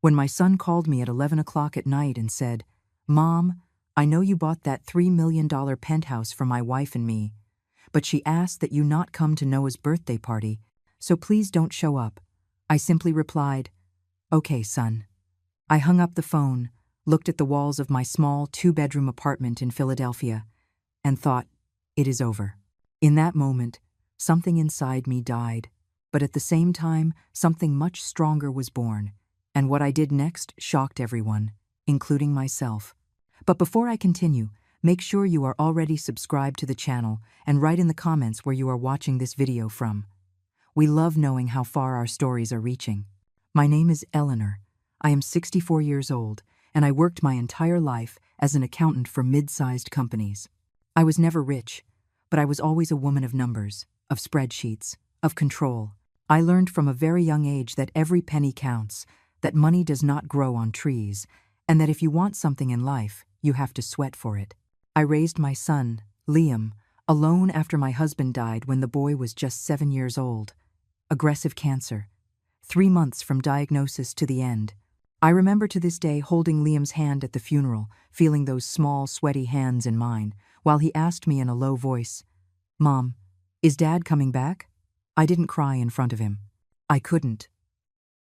When my son called me at 11 o'clock at night and said, "Mom, I know you bought that $3 million penthouse for my wife and me, but she asked that you not come to Noah's birthday party, so please don't show up," I simply replied, "Okay, son." I hung up the phone, looked at the walls of my small 2-bedroom apartment in Philadelphia, and thought, it is over. In that moment, something inside me died, but at the same time, something much stronger was born, and what I did next shocked everyone, including myself. But before I continue, make sure you are already subscribed to the channel and write in the comments where you are watching this video from. We love knowing how far our stories are reaching. My name is Eleanor. I am 64 years old, and I worked my entire life as an accountant for mid-sized companies. I was never rich, but I was always a woman of numbers, of spreadsheets, of control. I learned from a very young age that every penny counts, that money does not grow on trees, and that if you want something in life, you have to sweat for it. I raised my son, Liam, alone after my husband died when the boy was just 7 years old. Aggressive cancer. 3 months from diagnosis to the end. I remember to this day holding Liam's hand at the funeral, feeling those small, sweaty hands in mine, while he asked me in a low voice, "Mom, is Dad coming back?" I didn't cry in front of him. I couldn't.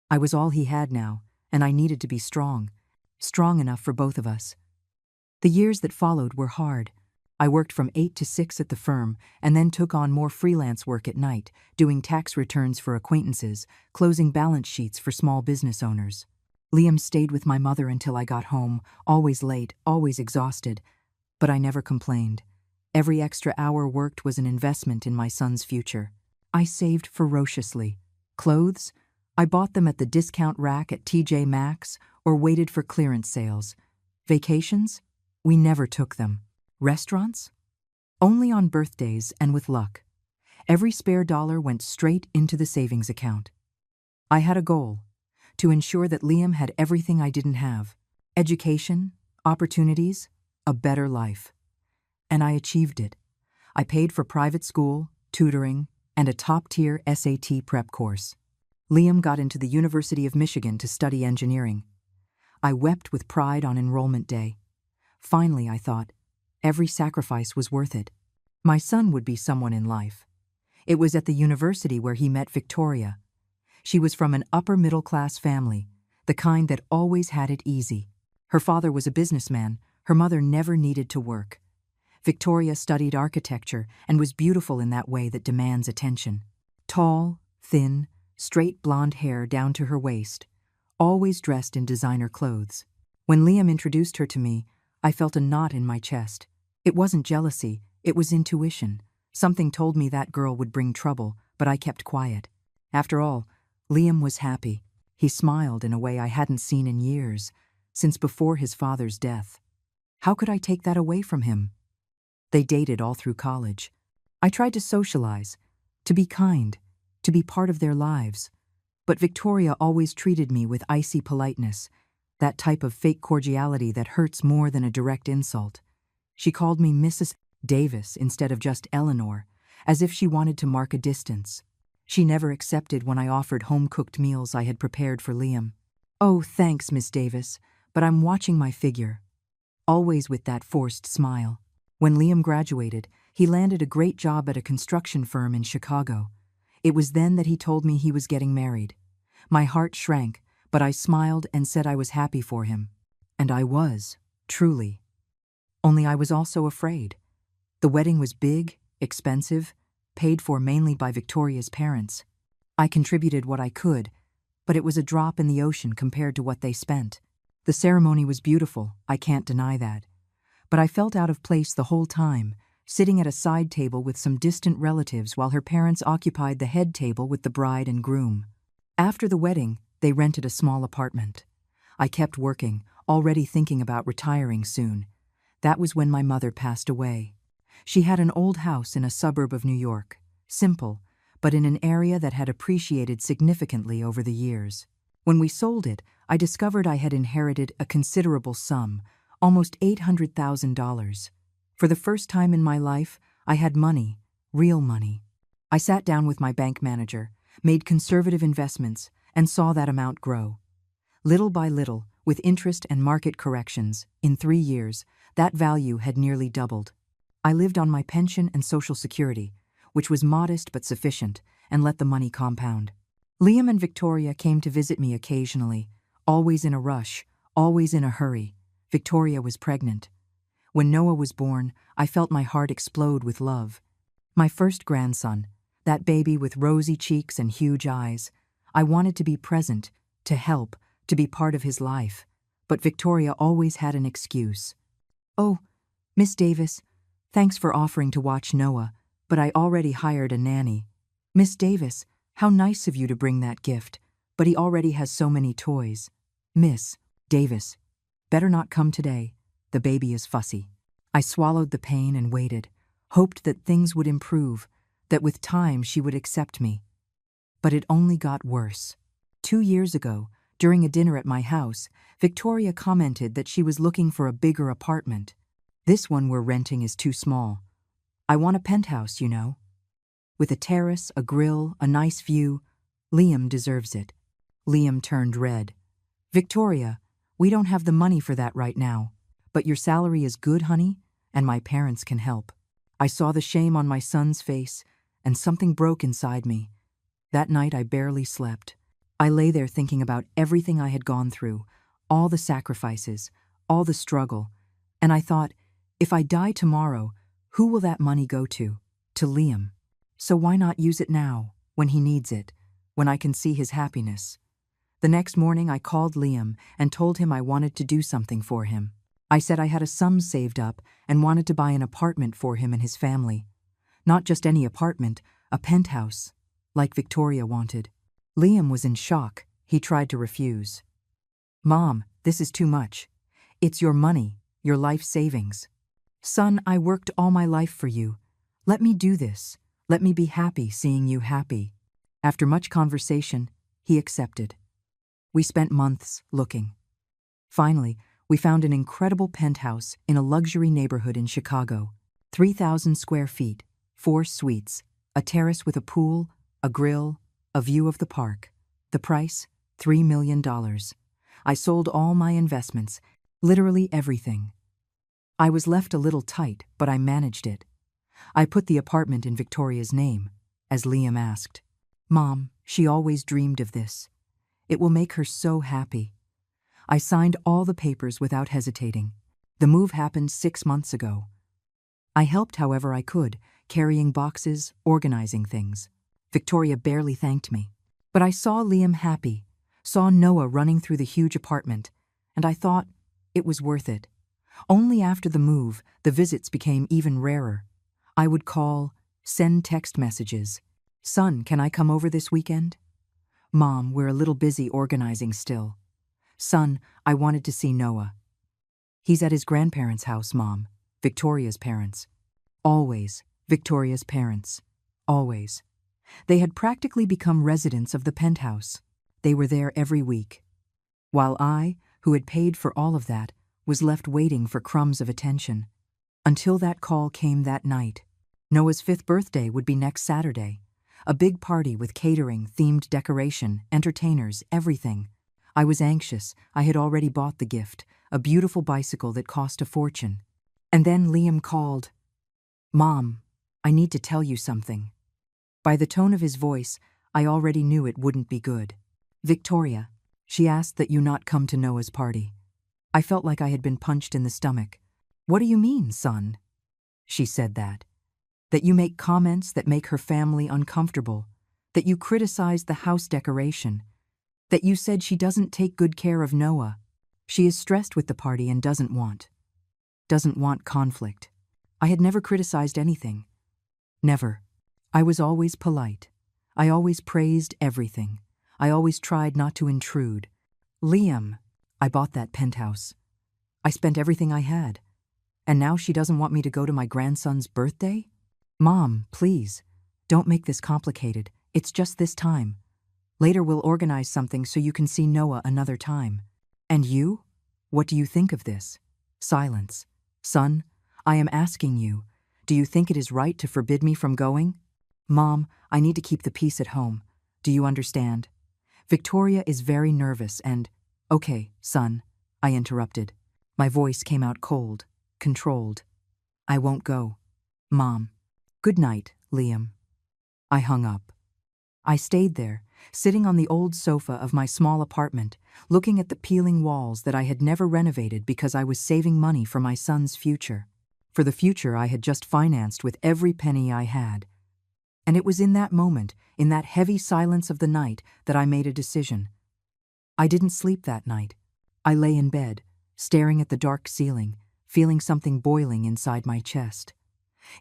I was all he had now, and I needed to be strong enough for both of us. The years that followed were hard. I worked from 8 to 6 at the firm and then took on more freelance work at night, doing tax returns for acquaintances, closing balance sheets for small business owners. Liam stayed with my mother until I got home, always late, always exhausted, but I never complained. Every extra hour worked was an investment in my son's future. I saved ferociously. Clothes? I bought them at the discount rack at TJ Maxx or waited for clearance sales. Vacations? We never took them. Restaurants? Only on birthdays and with luck. Every spare dollar went straight into the savings account. I had a goal: to ensure that Liam had everything I didn't have: education, opportunities, a better life. And I achieved it. I paid for private school, tutoring, and a top-tier SAT prep course. Liam got into the University of Michigan to study engineering. I wept with pride on enrollment day. Finally, I thought, every sacrifice was worth it. My son would be someone in life. It was at the university where he met Victoria. She was from an upper-middle-class family, the kind that always had it easy. Her father was a businessman. Her mother never needed to work. Victoria studied architecture and was beautiful in that way that demands attention. Tall, thin, straight blonde hair down to her waist, always dressed in designer clothes. When Liam introduced her to me, I felt a knot in my chest. It wasn't jealousy, it was intuition. Something told me that girl would bring trouble, but I kept quiet. After all, Liam was happy. He smiled in a way I hadn't seen in years, since before his father's death. How could I take that away from him? They dated all through college. I tried to socialize, to be kind, to be part of their lives. But Victoria always treated me with icy politeness, that type of fake cordiality that hurts more than a direct insult. She called me Mrs. Davis instead of just Eleanor, as if she wanted to mark a distance. She never accepted when I offered home-cooked meals I had prepared for Liam. "Oh, thanks, Miss Davis, but I'm watching my figure." Always with that forced smile. When Liam graduated, he landed a great job at a construction firm in Chicago. It was then that he told me he was getting married. My heart shrank, but I smiled and said I was happy for him. And I was, truly. Only I was also afraid. The wedding was big, expensive, paid for mainly by Victoria's parents. I contributed what I could, but it was a drop in the ocean compared to what they spent. The ceremony was beautiful, I can't deny that. But I felt out of place the whole time, sitting at a side table with some distant relatives while her parents occupied the head table with the bride and groom. After the wedding, they rented a small apartment. I kept working, already thinking about retiring soon. That was when my mother passed away. She had an old house in a suburb of New York, simple, but in an area that had appreciated significantly over the years. When we sold it, I discovered I had inherited a considerable sum, almost $800,000. For the first time in my life, I had money, real money. I sat down with my bank manager, made conservative investments, and saw that amount grow. Little by little, with interest and market corrections, in 3 years, that value had nearly doubled. I lived on my pension and Social Security, which was modest but sufficient, and let the money compound. Liam and Victoria came to visit me occasionally, always in a rush, always in a hurry. Victoria was pregnant. When Noah was born, I felt my heart explode with love. My first grandson, that baby with rosy cheeks and huge eyes. I wanted to be present, to help, to be part of his life. But Victoria always had an excuse. "Oh, Miss Davis, thanks for offering to watch Noah, but I already hired a nanny." "Miss Davis, how nice of you to bring that gift, but he already has so many toys." "Miss Davis, better not come today. The baby is fussy." I swallowed the pain and waited, hoped that things would improve, that with time she would accept me. But it only got worse. 2 years ago, during a dinner at my house, Victoria commented that she was looking for a bigger apartment. "This one we're renting is too small. I want a penthouse, you know. With a terrace, a grill, a nice view. Liam deserves it." Liam turned red. "Victoria, we don't have the money for that right now. But your salary is good, honey, and my parents can help." I saw the shame on my son's face, and something broke inside me. That night I barely slept. I lay there thinking about everything I had gone through, all the sacrifices, all the struggle, and I thought, if I die tomorrow, who will that money go to? To Liam. So why not use it now, when he needs it, when I can see his happiness? The next morning I called Liam and told him I wanted to do something for him. I said I had a sum saved up and wanted to buy an apartment for him and his family. Not just any apartment, a penthouse, like Victoria wanted. Liam was in shock. He tried to refuse. "Mom, this is too much. It's your money, your life savings. Son, I worked all my life for you. Let me do this. Let me be happy seeing you happy." After much conversation, he accepted. We spent months looking. Finally, we found an incredible penthouse in a luxury neighborhood in Chicago. 3,000 square feet, 4 suites, a terrace with a pool, a grill, a view of the park. The price, $3 million. I sold all my investments, literally everything. I was left a little tight, but I managed it. I put the apartment in Victoria's name, as Liam asked. "Mom, she always dreamed of this. It will make her so happy." I signed all the papers without hesitating. The move happened 6 months ago. I helped however I could, carrying boxes, organizing things. Victoria barely thanked me. But I saw Liam happy, saw Noah running through the huge apartment, and I thought it was worth it. Only after the move, the visits became even rarer. I would call, send text messages. "Son, can I come over this weekend?" "Mom, we're a little busy organizing still." "Son, I wanted to see Noah." "He's at his grandparents' house, Mom. Victoria's parents." Always Victoria's parents. Always. They had practically become residents of the penthouse. They were there every week. While I, who had paid for all of that, was left waiting for crumbs of attention. Until that call came that night. Noah's 5th birthday would be next Saturday. A big party with catering, themed decoration, entertainers, everything. I was anxious. I had already bought the gift, a beautiful bicycle that cost a fortune. And then Liam called. "Mom, I need to tell you something." By the tone of his voice, I already knew it wouldn't be good. "Victoria, she asked that you not come to Noah's party." I felt like I had been punched in the stomach. "What do you mean, son?" She said that you make comments that make her family uncomfortable, that you criticize the house decoration, that you said she doesn't take good care of Noah. She is stressed with the party and doesn't want conflict. I had never criticized anything. Never. I was always polite. I always praised everything. I always tried not to intrude. "Liam, I bought that penthouse. I spent everything I had. And now she doesn't want me to go to my grandson's birthday? Mom, please, don't make this complicated. It's just this time. Later we'll organize something so you can see Noah another time. And you? What do you think of this?" Silence. "Son, I am asking you, do you think it is right to forbid me from going?" "Mom, I need to keep the peace at home. Do you understand? Victoria is very nervous and..." Okay, son, I interrupted. My voice came out cold, controlled. I won't go. Mom. Good night, Liam. I hung up. I stayed there, sitting on the old sofa of my small apartment, looking at the peeling walls that I had never renovated because I was saving money for my son's future. For the future I had just financed with every penny I had. And it was in that moment, in that heavy silence of the night, that I made a decision. I didn't sleep that night. I lay in bed, staring at the dark ceiling, feeling something boiling inside my chest.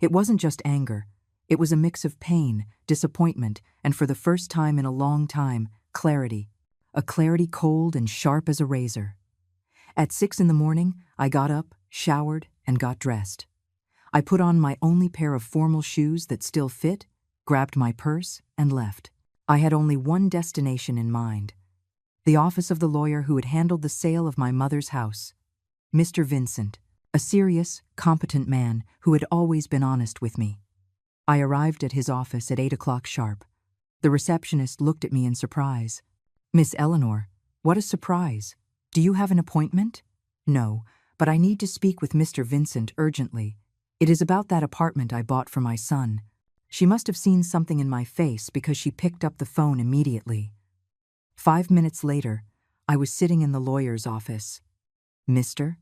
It wasn't just anger. It was a mix of pain, disappointment, and for the first time in a long time, clarity. A clarity cold and sharp as a razor. At 6 in the morning, I got up, showered, and got dressed. I put on my only pair of formal shoes that still fit, grabbed my purse, and left. I had only one destination in mind. The office of the lawyer who had handled the sale of my mother's house. Mr. Vincent, a serious, competent man who had always been honest with me. I arrived at his office at 8 o'clock sharp. The receptionist looked at me in surprise. Miss Eleanor, what a surprise. Do you have an appointment? No, but I need to speak with Mr. Vincent urgently. It is about that apartment I bought for my son. She must have seen something in my face because she picked up the phone immediately. 5 minutes later, I was sitting in the lawyer's office. Mr.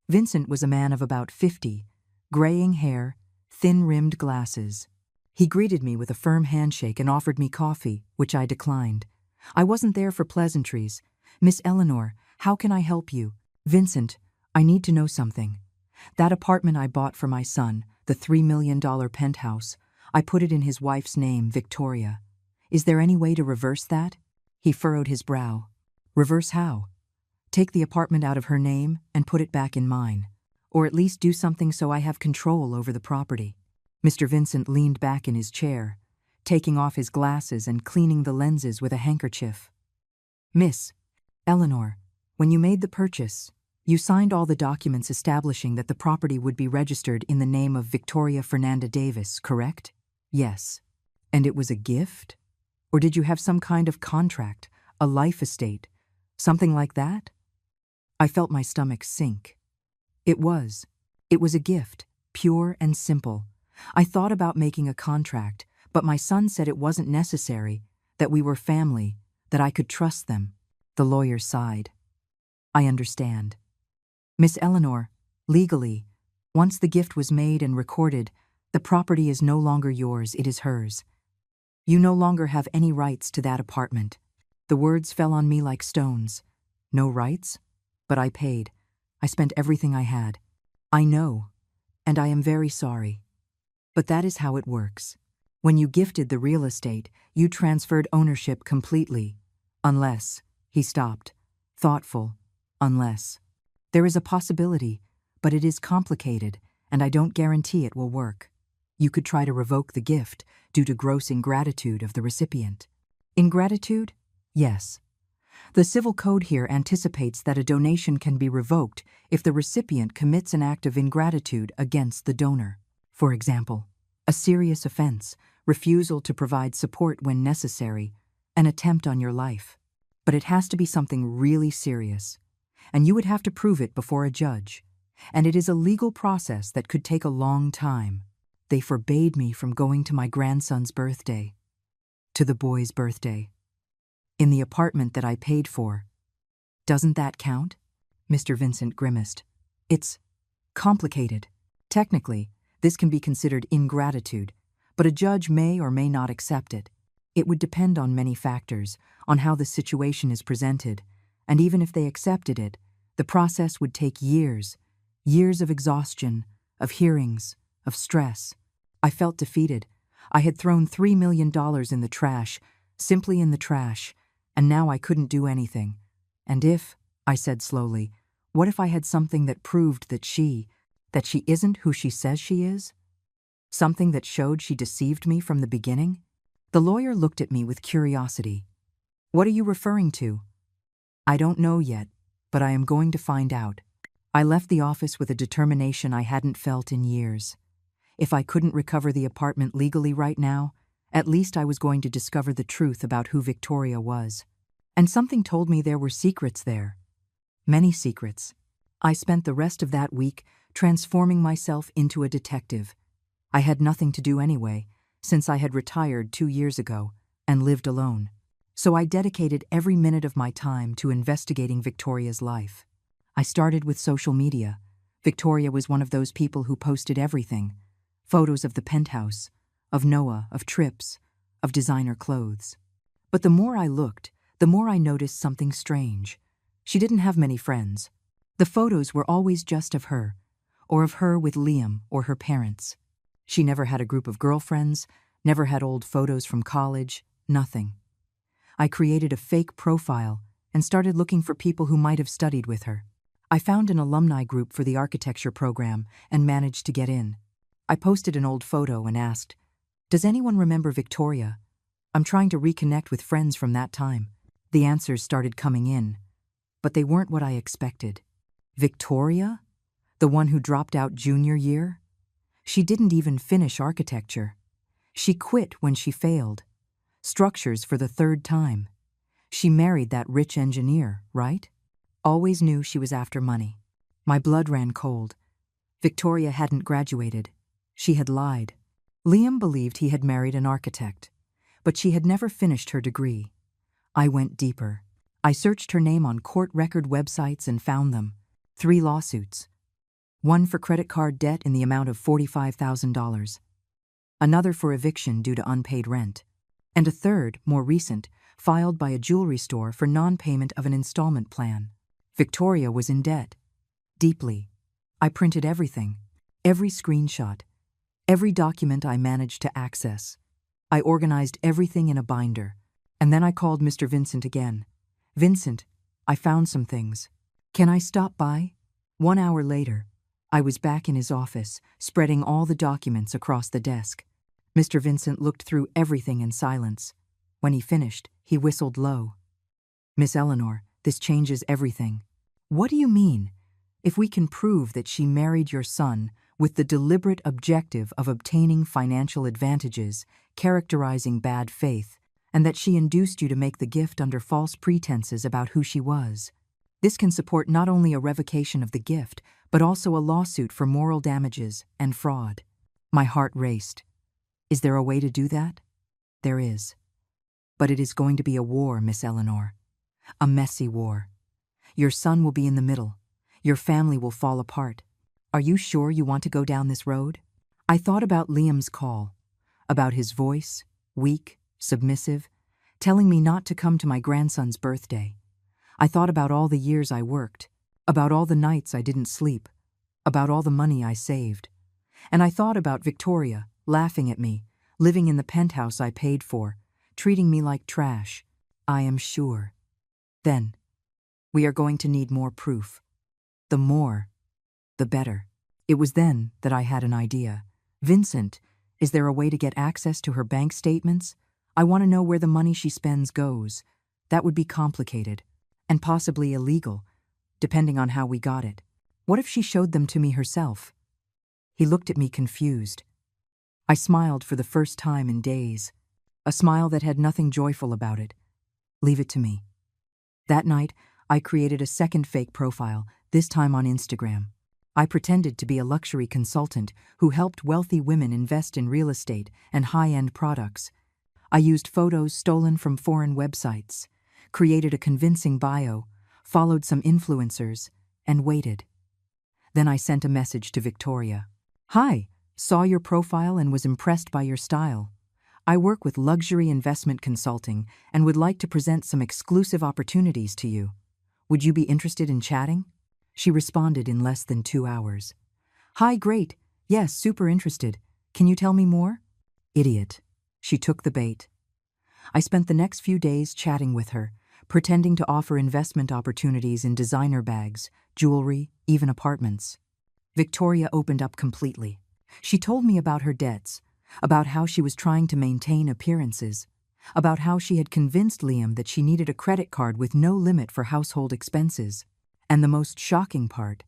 Vincent was a man of about 50, graying hair, thin-rimmed glasses. He greeted me with a firm handshake and offered me coffee, which I declined. I wasn't there for pleasantries. Miss Eleanor, how can I help you? Vincent, I need to know something. That apartment I bought for my son, the $3 million penthouse, I put it in his wife's name, Victoria. Is there any way to reverse that? He furrowed his brow. Reverse how? Take the apartment out of her name and put it back in mine. Or at least do something so I have control over the property. Mr. Vincent leaned back in his chair, taking off his glasses and cleaning the lenses with a handkerchief. Miss Eleanor, when you made the purchase, you signed all the documents establishing that the property would be registered in the name of Victoria Fernanda Davis, correct? Yes. And it was a gift? Or did you have some kind of contract, a life estate, something like that? I felt my stomach sink. It was a gift, pure and simple. I thought about making a contract, but my son said it wasn't necessary, that we were family, that I could trust them. The lawyer sighed. I understand. Miss Eleanor, legally, once the gift was made and recorded, the property is no longer yours, it is hers. You no longer have any rights to that apartment. The words fell on me like stones. No rights? But I paid. I spent everything I had. I know, and I am very sorry. But that is how it works. When you gifted the real estate, you transferred ownership completely. Unless, he stopped, thoughtful, unless. There is a possibility, but it is complicated, and I don't guarantee it will work. You could try to revoke the gift due to gross ingratitude of the recipient. Ingratitude? Yes. The civil code here anticipates that a donation can be revoked if the recipient commits an act of ingratitude against the donor. For example, a serious offense, refusal to provide support when necessary, an attempt on your life. But it has to be something really serious, and you would have to prove it before a judge. And it is a legal process that could take a long time. They forbade me from going to my grandson's birthday, to the boy's birthday, in the apartment that I paid for. Doesn't that count? Mr. Vincent grimaced. It's complicated. Technically, this can be considered ingratitude, but a judge may or may not accept it. It would depend on many factors, on how the situation is presented, and even if they accepted it, the process would take years, years of exhaustion, of hearings, of stress. I felt defeated. I had thrown $3 million in the trash, simply in the trash, and now I couldn't do anything. And if, I said slowly, what if I had something that proved that she isn't who she says she is? Something that showed she deceived me from the beginning? The lawyer looked at me with curiosity. What are you referring to? I don't know yet, but I am going to find out. I left the office with a determination I hadn't felt in years. If I couldn't recover the apartment legally right now, at least I was going to discover the truth about who Victoria was. And something told me there were secrets there. Many secrets. I spent the rest of that week transforming myself into a detective. I had nothing to do anyway, since I had retired 2 years ago and lived alone. So I dedicated every minute of my time to investigating Victoria's life. I started with social media. Victoria was one of those people who posted everything. Photos of the penthouse, of Noah, of trips, of designer clothes. But the more I looked, the more I noticed something strange. She didn't have many friends. The photos were always just of her, or of her with Liam or her parents. She never had a group of girlfriends, never had old photos from college, nothing. I created a fake profile and started looking for people who might have studied with her. I found an alumni group for the architecture program and managed to get in. I posted an old photo and asked, "Does anyone remember Victoria? I'm trying to reconnect with friends from that time." The answers started coming in, but they weren't what I expected. Victoria? The one who dropped out junior year? She didn't even finish architecture. She quit when she failed. Structures for the 3rd time. She married that rich engineer, right? Always knew she was after money. My blood ran cold. Victoria hadn't graduated. She had lied. Liam believed he had married an architect, but she had never finished her degree. I went deeper. I searched her name on court record websites and found them. 3 lawsuits. One for credit card debt in the amount of $45,000. Another for eviction due to unpaid rent. And a third, more recent, filed by a jewelry store for non-payment of an installment plan. Victoria was in debt. Deeply. I printed everything. Every screenshot. Every document I managed to access. I organized everything in a binder. And then I called Mr. Vincent again. "Vincent, I found some things. Can I stop by?" 1 hour later, I was back in his office, spreading all the documents across the desk. Mr. Vincent looked through everything in silence. When he finished, he whistled low. "Miss Eleanor, this changes everything." "What do you mean?" "If we can prove that she married your son with the deliberate objective of obtaining financial advantages, characterizing bad faith, and that she induced you to make the gift under false pretenses about who she was, this can support not only a revocation of the gift, but also a lawsuit for moral damages and fraud." My heart raced. Is there a way to do that? There is. But it is going to be a war, Miss Eleanor. A messy war. Your son will be in the middle. Your family will fall apart. Are you sure you want to go down this road? I thought about Liam's call, about his voice, weak, submissive, telling me not to come to my grandson's birthday. I thought about all the years I worked, about all the nights I didn't sleep, about all the money I saved. And I thought about Victoria, laughing at me, living in the penthouse I paid for, treating me like trash. I am sure. Then, we are going to need more proof. The more, the better. It was then that I had an idea. "Vincent, is there a way to get access to her bank statements? I want to know where the money she spends goes." That would be complicated, and possibly illegal, depending on how we got it. What if she showed them to me herself? He looked at me confused. I smiled for the first time in days, a smile that had nothing joyful about it. "Leave it to me." That night, I created a second fake profile, this time on Instagram. I pretended to be a luxury consultant who helped wealthy women invest in real estate and high-end products. I used photos stolen from foreign websites, created a convincing bio, followed some influencers, and waited. Then I sent a message to Victoria. "Hi, saw your profile and was impressed by your style. I work with luxury investment consulting and would like to present some exclusive opportunities to you. Would you be interested in chatting?" She responded in less than 2 hours. "Hi, great. Yes, super interested. Can you tell me more?" Idiot. She took the bait. I spent the next few days chatting with her, pretending to offer investment opportunities in designer bags, jewelry, even apartments. Victoria opened up completely. She told me about her debts, about how she was trying to maintain appearances, about how she had convinced Liam that she needed a credit card with no limit for household expenses. And the most shocking part,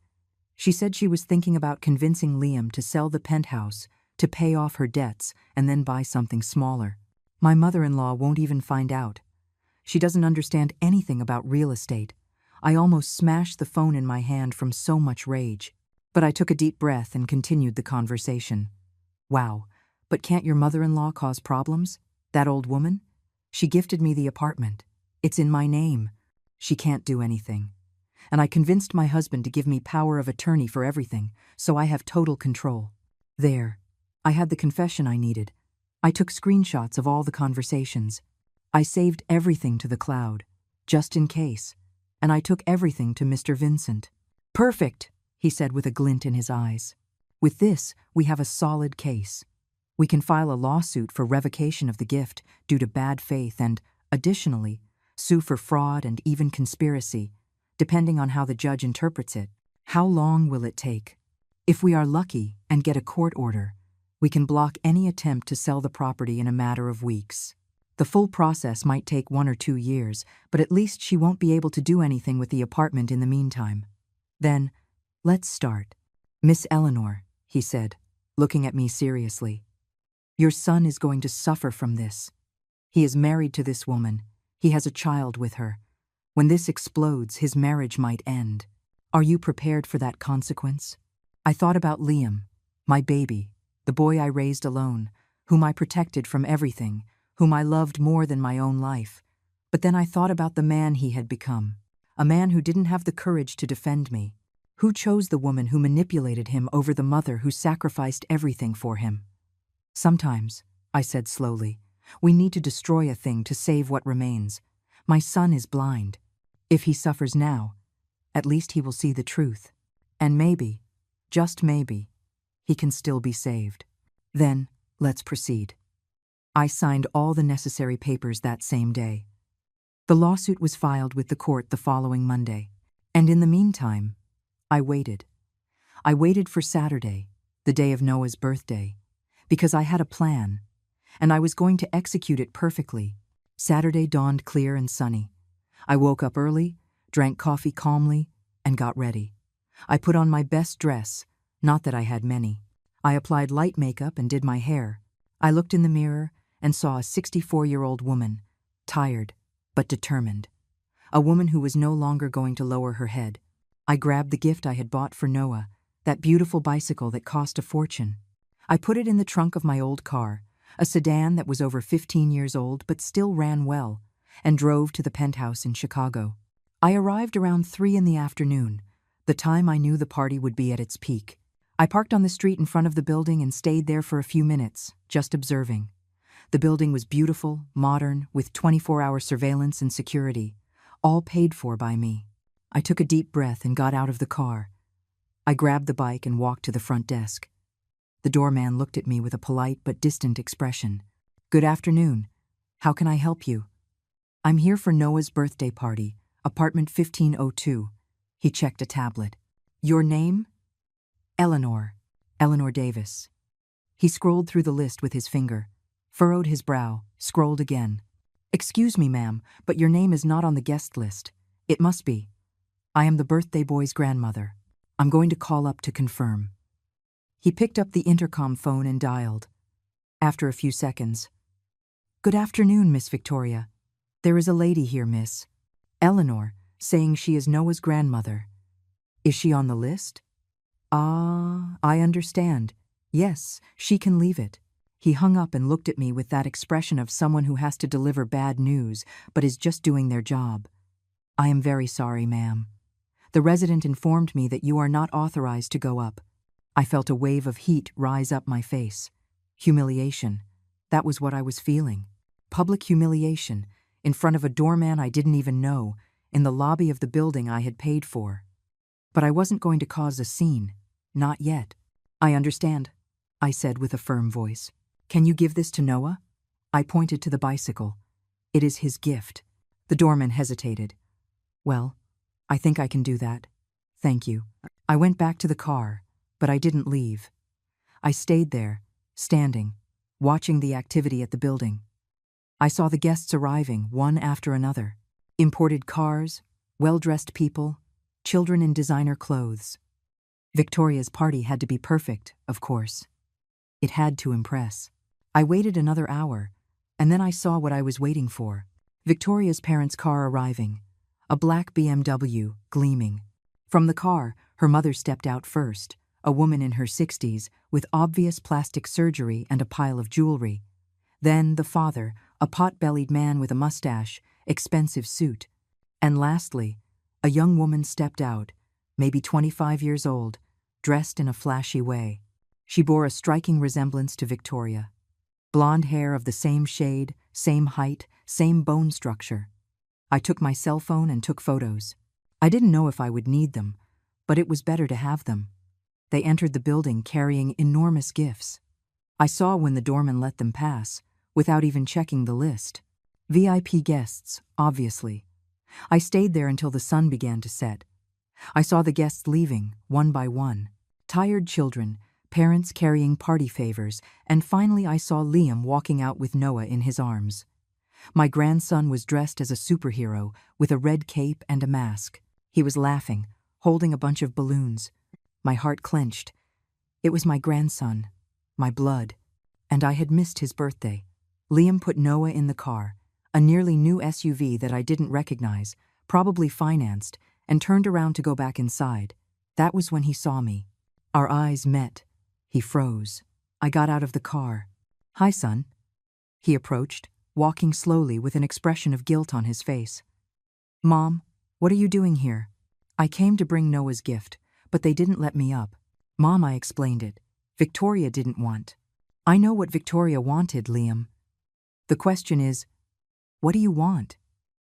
she said she was thinking about convincing Liam to sell the penthouse, to pay off her debts, and then buy something smaller. My mother-in-law won't even find out. She doesn't understand anything about real estate. I almost smashed the phone in my hand from so much rage. But I took a deep breath and continued the conversation. Wow, but can't your mother-in-law cause problems? That old woman? She gifted me the apartment. It's in my name. She can't do anything. And I convinced my husband to give me power of attorney for everything, so I have total control. There. I had the confession I needed. I took screenshots of all the conversations. I saved everything to the cloud, just in case. And I took everything to Mr. Vincent. Perfect, he said with a glint in his eyes. With this, we have a solid case. We can file a lawsuit for revocation of the gift due to bad faith and, additionally, sue for fraud and even conspiracy, depending on how the judge interprets it. How long will it take? If we are lucky and get a court order, we can block any attempt to sell the property in a matter of weeks. The full process might take 1 or 2 years, but at least she won't be able to do anything with the apartment in the meantime. Then, let's start. Miss Eleanor, he said, looking at me seriously. Your son is going to suffer from this. He is married to this woman. He has a child with her. When this explodes, his marriage might end. Are you prepared for that consequence? I thought about Liam, my baby, the boy I raised alone, whom I protected from everything, whom I loved more than my own life. But then I thought about the man he had become, a man who didn't have the courage to defend me, who chose the woman who manipulated him over the mother who sacrificed everything for him. Sometimes, I said slowly, we need to destroy a thing to save what remains. My son is blind. If he suffers now, at least he will see the truth. And maybe, just maybe, he can still be saved. Then, let's proceed. I signed all the necessary papers that same day. The lawsuit was filed with the court the following Monday. And in the meantime, I waited. I waited for Saturday, the day of Noah's birthday, because I had a plan, and I was going to execute it perfectly. Saturday dawned clear and sunny. I woke up early, drank coffee calmly, and got ready. I put on my best dress, not that I had many. I applied light makeup and did my hair. I looked in the mirror and saw a 64-year-old woman, tired but determined. A woman who was no longer going to lower her head. I grabbed the gift I had bought for Noah, that beautiful bicycle that cost a fortune. I put it in the trunk of my old car, a sedan that was over 15 years old but still ran well, and drove to the penthouse in Chicago. I arrived around 3 in the afternoon, the time I knew the party would be at its peak. I parked on the street in front of the building and stayed there for a few minutes, just observing. The building was beautiful, modern, with 24-hour surveillance and security, all paid for by me. I took a deep breath and got out of the car. I grabbed the bike and walked to the front desk. The doorman looked at me with a polite but distant expression. Good afternoon. How can I help you? I'm here for Noah's birthday party, apartment 1502. He checked a tablet. Your name? Eleanor. Eleanor Davis. He scrolled through the list with his finger, furrowed his brow, scrolled again. Excuse me, ma'am, but your name is not on the guest list. It must be. I am the birthday boy's grandmother. I'm going to call up to confirm. He picked up the intercom phone and dialed. After a few seconds. Good afternoon, Miss Victoria. There is a lady here, Miss Eleanor, saying she is Noah's grandmother. Is she on the list? Ah, I understand. Yes, she can leave it. He hung up and looked at me with that expression of someone who has to deliver bad news but is just doing their job. I am very sorry, ma'am. The resident informed me that you are not authorized to go up. I felt a wave of heat rise up my face. Humiliation. That was what I was feeling. Public humiliation, in front of a doorman I didn't even know, in the lobby of the building I had paid for. But I wasn't going to cause a scene. Not yet. I understand, I said with a firm voice. Can you give this to Noah? I pointed to the bicycle. It is his gift. The doorman hesitated. Well, I think I can do that. Thank you. I went back to the car, but I didn't leave. I stayed there, standing, watching the activity at the building. I saw the guests arriving, one after another. Imported cars, well-dressed people, children in designer clothes. Victoria's party had to be perfect, of course. It had to impress. I waited another hour, and then I saw what I was waiting for. Victoria's parents' car arriving. a black BMW, gleaming. From the car, her mother stepped out first, a woman in her 60s with obvious plastic surgery and a pile of jewelry. Then the father, a pot-bellied man with a mustache, expensive suit. And lastly, a young woman stepped out, maybe 25 years old, dressed in a flashy way. She bore a striking resemblance to Victoria. Blonde hair of the same shade, same height, same bone structure. I took my cell phone and took photos. I didn't know if I would need them, but it was better to have them. They entered the building carrying enormous gifts. I saw when the doorman let them pass, without even checking the list. VIP guests, obviously. I stayed there until the sun began to set. I saw the guests leaving, one by one. Tired children, parents carrying party favors, and finally I saw Liam walking out with Noah in his arms. My grandson was dressed as a superhero, with a red cape and a mask. He was laughing, holding a bunch of balloons. My heart clenched. It was my grandson, my blood, and I had missed his birthday. Liam put Noah in the car, a nearly new SUV that I didn't recognize, probably financed, and turned around to go back inside. That was when he saw me. Our eyes met. He froze. I got out of the car. "Hi, son." He approached, walking slowly with an expression of guilt on his face. "Mom, what are you doing here?" "I came to bring Noah's gift, but they didn't let me up." "Mom," I explained it. "Victoria didn't want." "I know what Victoria wanted, Liam. The question is, what do you want?"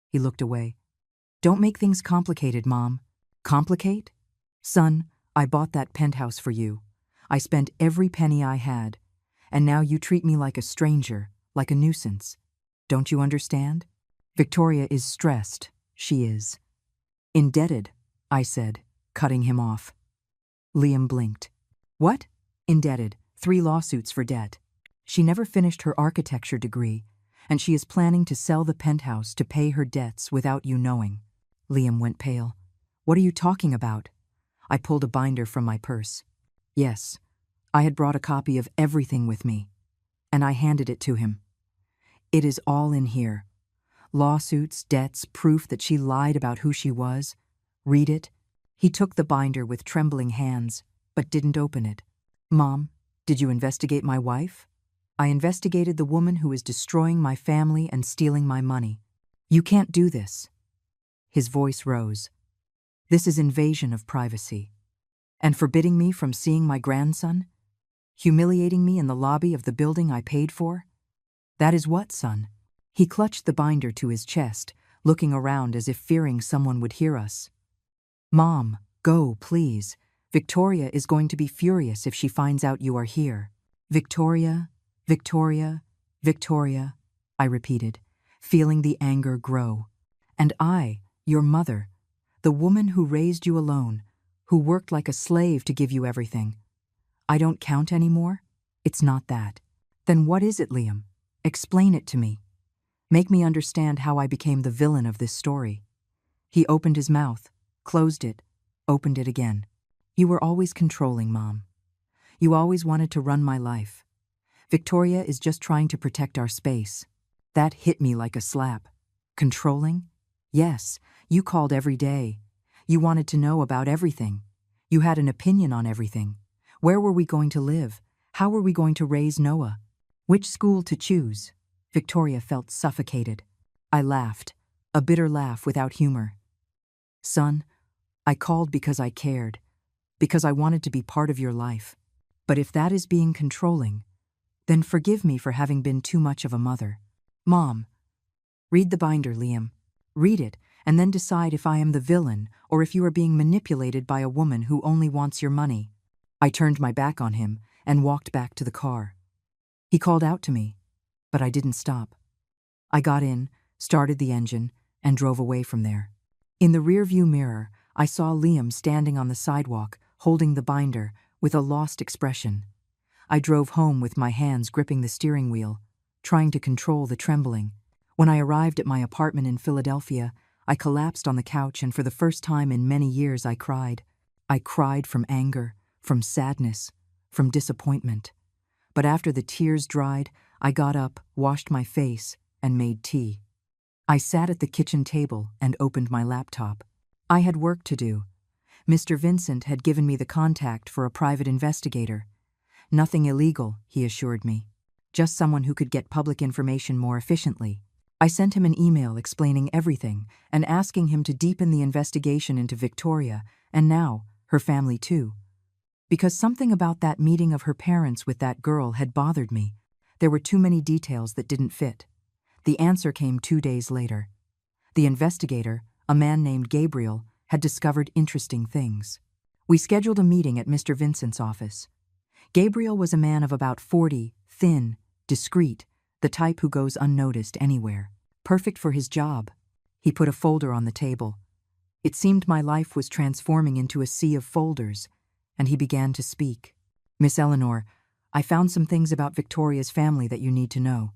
He looked away. "Don't make things complicated, Mom." "Complicate?" "Son, I bought that penthouse for you. I spent every penny I had, and now you treat me like a stranger, like a nuisance. Don't you understand? Victoria is stressed, she is." "Indebted," I said, cutting him off. Liam blinked. "What?" "Indebted, 3 lawsuits for debt. She never finished her architecture degree, and she is planning to sell the penthouse to pay her debts without you knowing." Liam went pale. "What are you talking about?" I pulled a binder from my purse. Yes, I had brought a copy of everything with me, and I handed it to him. "It is all in here. Lawsuits, debts, proof that she lied about who she was. Read it." He took the binder with trembling hands, but didn't open it. "Mom, did you investigate my wife?" "I investigated the woman who is destroying my family and stealing my money." "You can't do this." His voice rose. "This is invasion of privacy. And forbidding me from seeing my grandson? Humiliating me in the lobby of the building I paid for? That is what, son?" He clutched the binder to his chest, looking around as if fearing someone would hear us. "Mom, go, please. Victoria is going to be furious if she finds out you are here." "Victoria, Victoria, Victoria," I repeated, feeling the anger grow. "And I, your mother, the woman who raised you alone, who worked like a slave to give you everything. I don't count anymore? It's not that. Then what is it, Liam? Explain it to me. Make me understand how I became the villain of this story." He opened his mouth, closed it, opened it again. "You were always controlling, Mom. You always wanted to run my life. Victoria is just trying to protect our space." That hit me like a slap. "Controlling? Yes, you called every day. You wanted to know about everything. You had an opinion on everything. Where were we going to live? How were we going to raise Noah? Which school to choose?" Victoria felt suffocated. I laughed, a bitter laugh without humor. "Son, I called because I cared, because I wanted to be part of your life. But if that is being controlling, then forgive me for having been too much of a mother." "Mom." "Read the binder, Liam. Read it, and then decide if I am the villain or if you are being manipulated by a woman who only wants your money." I turned my back on him and walked back to the car. He called out to me, but I didn't stop. I got in, started the engine, and drove away from there. In the rearview mirror, I saw Liam standing on the sidewalk, holding the binder, with a lost expression. I drove home with my hands gripping the steering wheel, trying to control the trembling. When I arrived at my apartment in Philadelphia, I collapsed on the couch, and for the first time in many years I cried. I cried from anger, from sadness, from disappointment. But after the tears dried, I got up, washed my face, and made tea. I sat at the kitchen table and opened my laptop. I had work to do. Mr. Vincent had given me the contact for a private investigator. Nothing illegal, he assured me. Just someone who could get public information more efficiently. I sent him an email explaining everything and asking him to deepen the investigation into Victoria, and now, her family too. Because something about that meeting of her parents with that girl had bothered me. There were too many details that didn't fit. The answer came 2 days later. The investigator, a man named Gabriel, had discovered interesting things. We scheduled a meeting at Mr. Vincent's office. Gabriel was a man of about 40, thin, discreet, the type who goes unnoticed anywhere. Perfect for his job. He put a folder on the table. It seemed my life was transforming into a sea of folders, and he began to speak. Miss Eleanor, I found some things about Victoria's family that you need to know.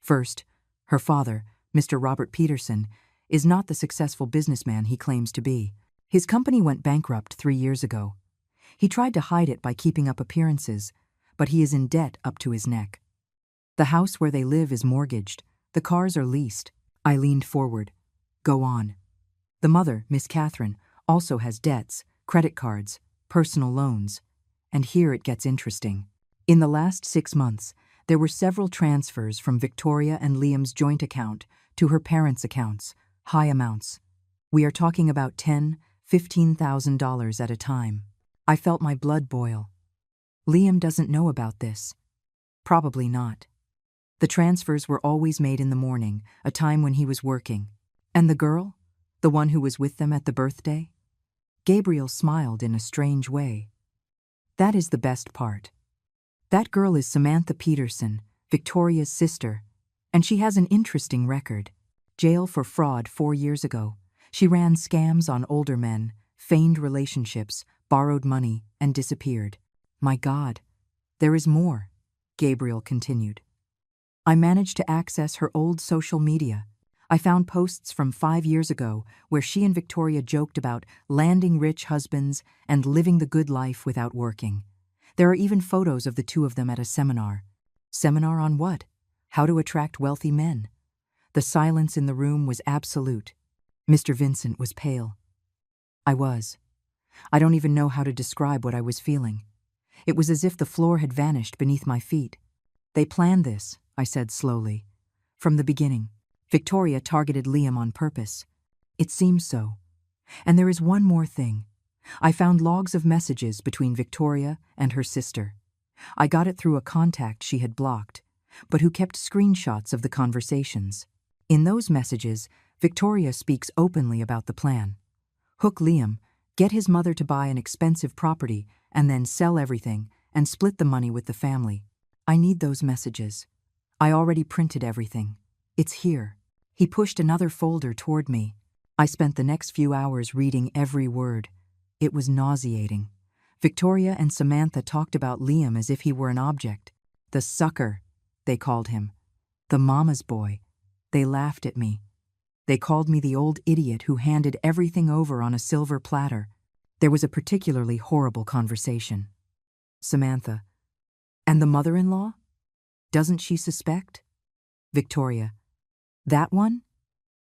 First, her father, Mr. Robert Peterson, is not the successful businessman he claims to be. His company went bankrupt 3 years ago. He tried to hide it by keeping up appearances, but he is in debt up to his neck. The house where they live is mortgaged. The cars are leased. I leaned forward. Go on. The mother, Miss Catherine, also has debts, credit cards, personal loans. And here it gets interesting. In the last 6 months, there were several transfers from Victoria and Liam's joint account to her parents' accounts, high amounts. We are talking about $10,000, $15,000 at a time. I felt my blood boil. Liam doesn't know about this. Probably not. The transfers were always made in the morning, a time when he was working. And the girl? The one who was with them at the birthday? Gabriel smiled in a strange way. That is the best part. That girl is Samantha Peterson, Victoria's sister, and she has an interesting record. Jail for fraud 4 years ago. She ran scams on older men, feigned relationships, borrowed money, and disappeared. My God, there is more, Gabriel continued. I managed to access her old social media. I found posts from 5 years ago where she and Victoria joked about landing rich husbands and living the good life without working. There are even photos of the two of them at a seminar. Seminar on what? How to attract wealthy men. The silence in the room was absolute. Mr. Vincent was pale. I don't even know how to describe what I was feeling. It was as if the floor had vanished beneath my feet. They planned this, I said slowly. From the beginning, Victoria targeted Liam on purpose. It seems so. And there is one more thing. I found logs of messages between Victoria and her sister. I got it through a contact she had blocked, but who kept screenshots of the conversations. In those messages, Victoria speaks openly about the plan. Hook Liam, get his mother to buy an expensive property, and then sell everything and split the money with the family. I need those messages. I already printed everything. It's here. He pushed another folder toward me. I spent the next few hours reading every word. It was nauseating. Victoria and Samantha talked about Liam as if he were an object. The sucker, they called him. The mama's boy. They laughed at me. They called me the old idiot who handed everything over on a silver platter. There was a particularly horrible conversation. Samantha. And the mother-in-law? Doesn't she suspect? Victoria. That one?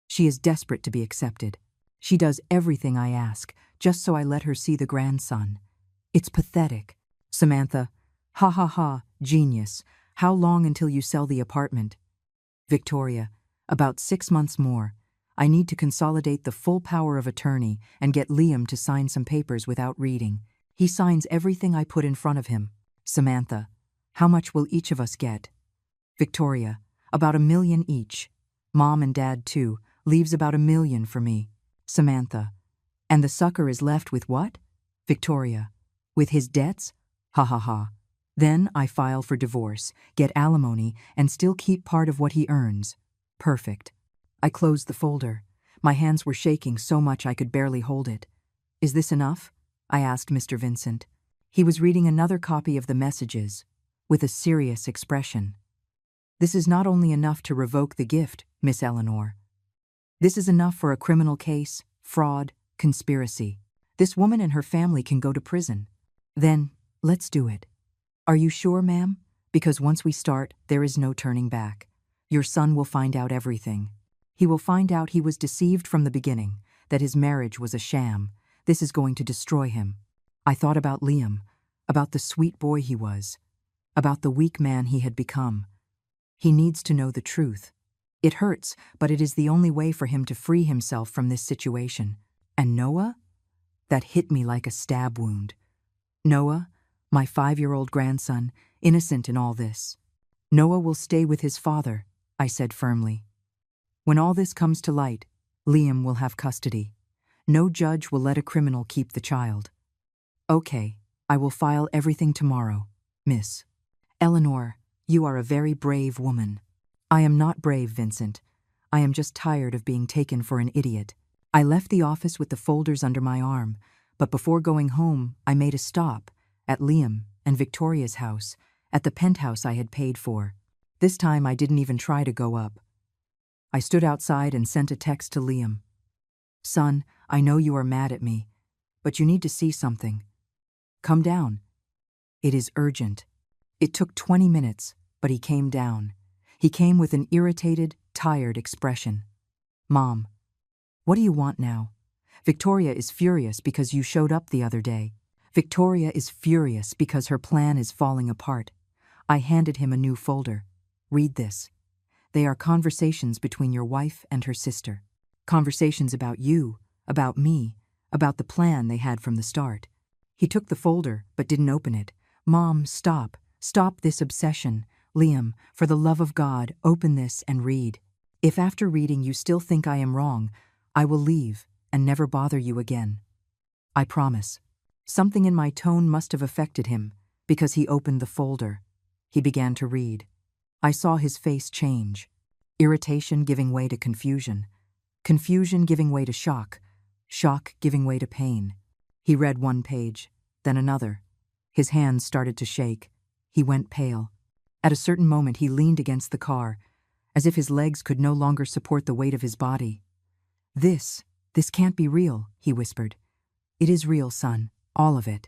She is desperate to be accepted. She does everything I ask, just so I let her see the grandson. It's pathetic. Samantha. Ha ha ha, genius. How long until you sell the apartment? Victoria. About 6 months more. I need to consolidate the full power of attorney and get Liam to sign some papers without reading. He signs everything I put in front of him. Samantha. How much will each of us get? Victoria. About $1 million each. Mom and Dad too. Leaves about $1 million for me. Samantha. And the sucker is left with what? Victoria. With his debts? Ha ha ha. Then I file for divorce, get alimony, and still keep part of what he earns. Perfect. I closed the folder. My hands were shaking so much I could barely hold it. Is this enough? I asked Mr. Vincent. He was reading another copy of the messages, with a serious expression. This is not only enough to revoke the gift, Miss Eleanor. This is enough for a criminal case, fraud, conspiracy. This woman and her family can go to prison. Then, let's do it. Are you sure, ma'am? Because once we start, there is no turning back. Your son will find out everything. He will find out he was deceived from the beginning, that his marriage was a sham. This is going to destroy him. I thought about Liam, about the sweet boy he was, about the weak man he had become. He needs to know the truth. It hurts, but it is the only way for him to free himself from this situation. And Noah? That hit me like a stab wound. Noah, my 5-year-old grandson, innocent in all this. Noah will stay with his father, I said firmly. When all this comes to light, Liam will have custody. No judge will let a criminal keep the child. Okay, I will file everything tomorrow, Miss. Eleanor, you are a very brave woman. I am not brave, Vincent. I am just tired of being taken for an idiot. I left the office with the folders under my arm, but before going home, I made a stop at Liam and Victoria's house, at the penthouse I had paid for. This time I didn't even try to go up. I stood outside and sent a text to Liam. Son, I know you are mad at me, but you need to see something. Come down. It is urgent. It took 20 minutes, but he came down. He came with an irritated, tired expression. Mom, what do you want now? Victoria is furious because you showed up the other day. Victoria is furious because her plan is falling apart. I handed him a new folder. Read this. They are conversations between your wife and her sister. Conversations about you, about me, about the plan they had from the start. He took the folder, but didn't open it. Mom, stop. Stop this obsession. Liam, for the love of God, open this and read. If after reading you still think I am wrong, I will leave and never bother you again. I promise. Something in my tone must have affected him, because he opened the folder. He began to read. I saw his face change. Irritation giving way to confusion. Confusion giving way to shock. Shock giving way to pain. He read one page, then another. His hands started to shake. He went pale. At a certain moment he leaned against the car, as if his legs could no longer support the weight of his body. This can't be real, he whispered. It is real, son, all of it.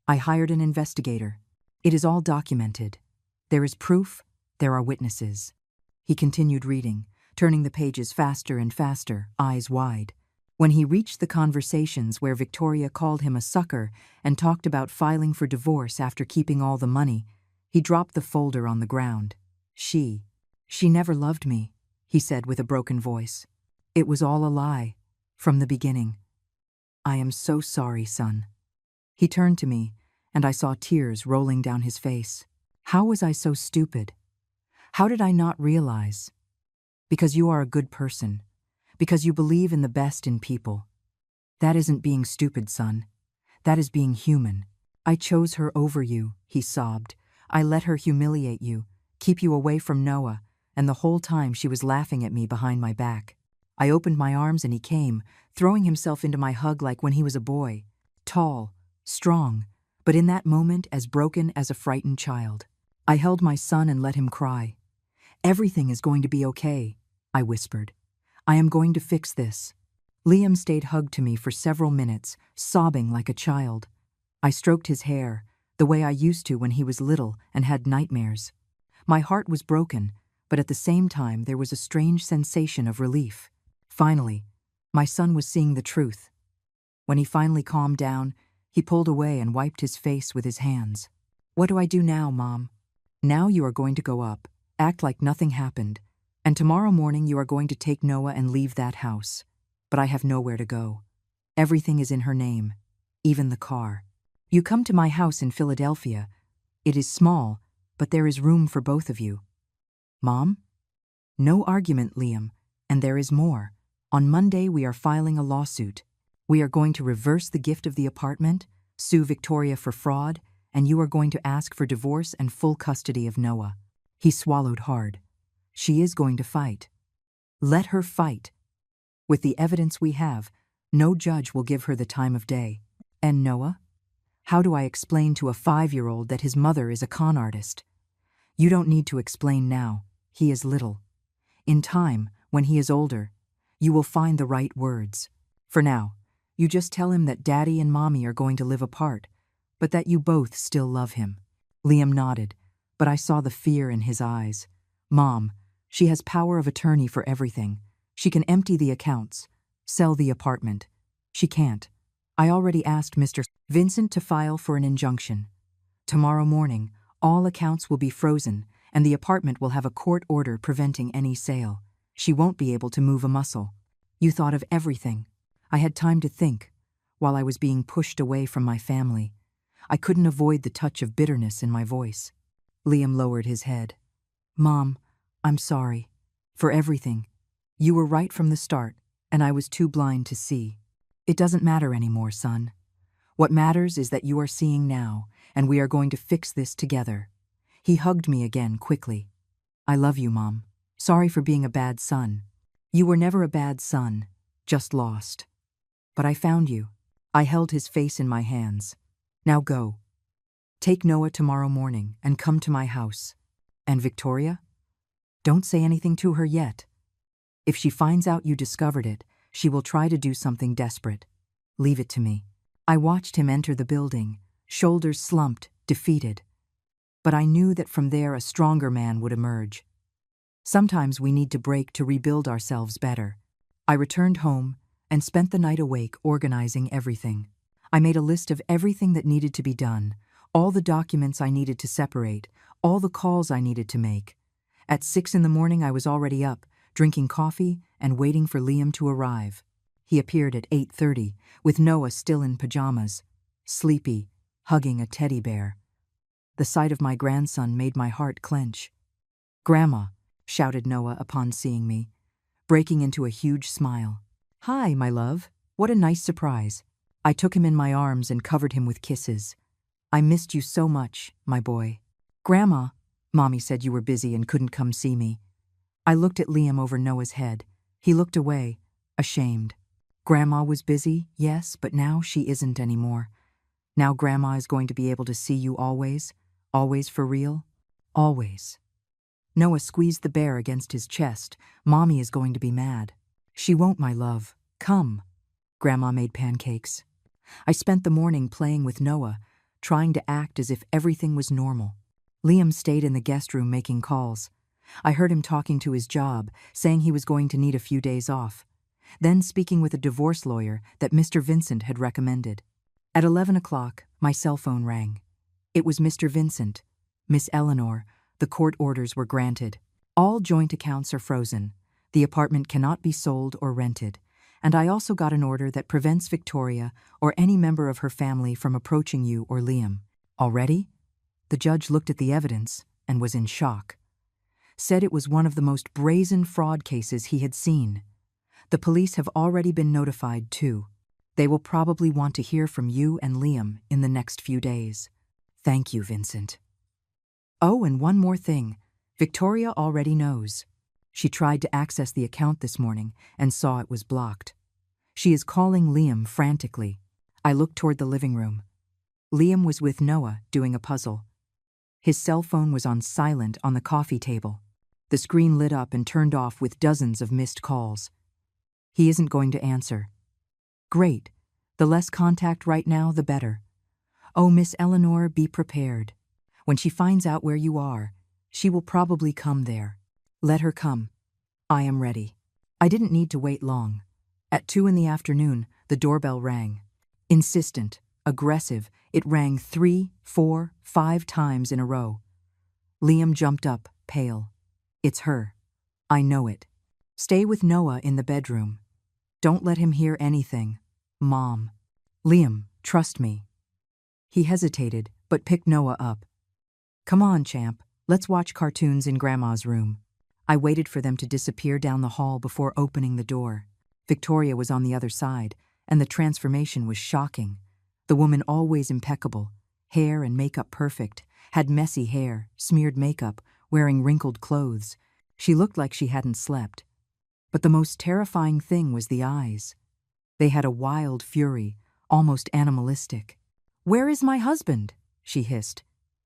I hired an investigator. It is all documented. There is proof, there are witnesses. He continued reading, turning the pages faster and faster, eyes wide. When he reached the conversations where Victoria called him a sucker and talked about filing for divorce after keeping all the money, he dropped the folder on the ground. She never loved me, he said with a broken voice. It was all a lie, from the beginning. I am so sorry, son. He turned to me, and I saw tears rolling down his face. How was I so stupid? How did I not realize? Because you are a good person. Because you believe in the best in people. That isn't being stupid, son. That is being human. I chose her over you, he sobbed. I let her humiliate you, keep you away from Noah, and the whole time she was laughing at me behind my back. I opened my arms and he came, throwing himself into my hug like when he was a boy. Tall, strong, but in that moment as broken as a frightened child. I held my son and let him cry. Everything is going to be okay, I whispered. I am going to fix this. Liam stayed hugged to me for several minutes, sobbing like a child. I stroked his hair, the way I used to when he was little and had nightmares. My heart was broken, but at the same time there was a strange sensation of relief. Finally, my son was seeing the truth. When he finally calmed down, he pulled away and wiped his face with his hands. What do I do now, Mom? Now you are going to go up, act like nothing happened, and tomorrow morning you are going to take Noah and leave that house. But I have nowhere to go. Everything is in her name, even the car. You come to my house in Philadelphia. It is small, but there is room for both of you. Mom? No argument, Liam, and there is more. On Monday we are filing a lawsuit. We are going to reverse the gift of the apartment, sue Victoria for fraud, and you are going to ask for divorce and full custody of Noah. He swallowed hard. She is going to fight. Let her fight. With the evidence we have, no judge will give her the time of day. And Noah? How do I explain to a 5-year-old that his mother is a con artist? You don't need to explain now. He is little. In time, when he is older, you will find the right words. For now, you just tell him that Daddy and Mommy are going to live apart, but that you both still love him. Liam nodded, but I saw the fear in his eyes. Mom, she has power of attorney for everything. She can empty the accounts, sell the apartment. She can't. I already asked Mr. Vincent to file for an injunction. Tomorrow morning, all accounts will be frozen and the apartment will have a court order preventing any sale. She won't be able to move a muscle. You thought of everything. I had time to think, while I was being pushed away from my family. I couldn't avoid the touch of bitterness in my voice. Liam lowered his head. Mom, I'm sorry. For everything. You were right from the start, and I was too blind to see. It doesn't matter anymore, son. What matters is that you are seeing now, and we are going to fix this together. He hugged me again quickly. I love you, Mom. Sorry for being a bad son. You were never a bad son, just lost. But I found you. I held his face in my hands. Now go. Take Noah tomorrow morning and come to my house. And Victoria? Don't say anything to her yet. If she finds out you discovered it, she will try to do something desperate. Leave it to me. I watched him enter the building, shoulders slumped, defeated. But I knew that from there a stronger man would emerge. Sometimes we need to break to rebuild ourselves better. I returned home and spent the night awake organizing everything. I made a list of everything that needed to be done, all the documents I needed to separate, all the calls I needed to make. At 6 in the morning I was already up, drinking coffee and waiting for Liam to arrive. He appeared at 8:30, with Noah still in pajamas, sleepy, hugging a teddy bear. The sight of my grandson made my heart clench. "Grandma," shouted Noah upon seeing me, breaking into a huge smile. "Hi, my love. What a nice surprise." I took him in my arms and covered him with kisses. "I missed you so much, my boy." "Grandma," Mommy said you were busy and couldn't come see me. I looked at Liam over Noah's head. He looked away, ashamed. Grandma was busy, yes, but now she isn't anymore. Now Grandma is going to be able to see you always for real, always. Noah squeezed the bear against his chest. Mommy is going to be mad. She won't, my love. Come. Grandma made pancakes. I spent the morning playing with Noah, trying to act as if everything was normal. Liam stayed in the guest room making calls. I heard him talking to his job, saying he was going to need a few days off. Then speaking with a divorce lawyer that Mr. Vincent had recommended. At 11 o'clock, my cell phone rang. It was Mr. Vincent. Miss Eleanor, the court orders were granted. All joint accounts are frozen. The apartment cannot be sold or rented. And I also got an order that prevents Victoria or any member of her family from approaching you or Liam. Already? The judge looked at the evidence and was in shock. Said it was one of the most brazen fraud cases he had seen. The police have already been notified too. They will probably want to hear from you and Liam in the next few days. Thank you, Vincent. Oh, and one more thing. Victoria already knows. She tried to access the account this morning and saw it was blocked. She is calling Liam frantically. I looked toward the living room. Liam was with Noah doing a puzzle. His cell phone was on silent on the coffee table. The screen lit up and turned off with dozens of missed calls. He isn't going to answer. Great. The less contact right now, the better. Oh, Miss Eleanor, be prepared. When she finds out where you are, she will probably come there. Let her come. I am ready. I didn't need to wait long. At 2 in the afternoon, the doorbell rang. Insistent, aggressive, it rang 3, 4, 5 times in a row. Liam jumped up, pale. It's her. I know it. Stay with Noah in the bedroom. Don't let him hear anything. Mom. Liam, trust me. He hesitated, but picked Noah up. Come on, champ. Let's watch cartoons in Grandma's room. I waited for them to disappear down the hall before opening the door. Victoria was on the other side, and the transformation was shocking. The woman always impeccable, hair and makeup perfect, had messy hair, smeared makeup, wearing wrinkled clothes. She looked like she hadn't slept. But the most terrifying thing was the eyes. They had a wild fury, almost animalistic. "Where is my husband?" she hissed.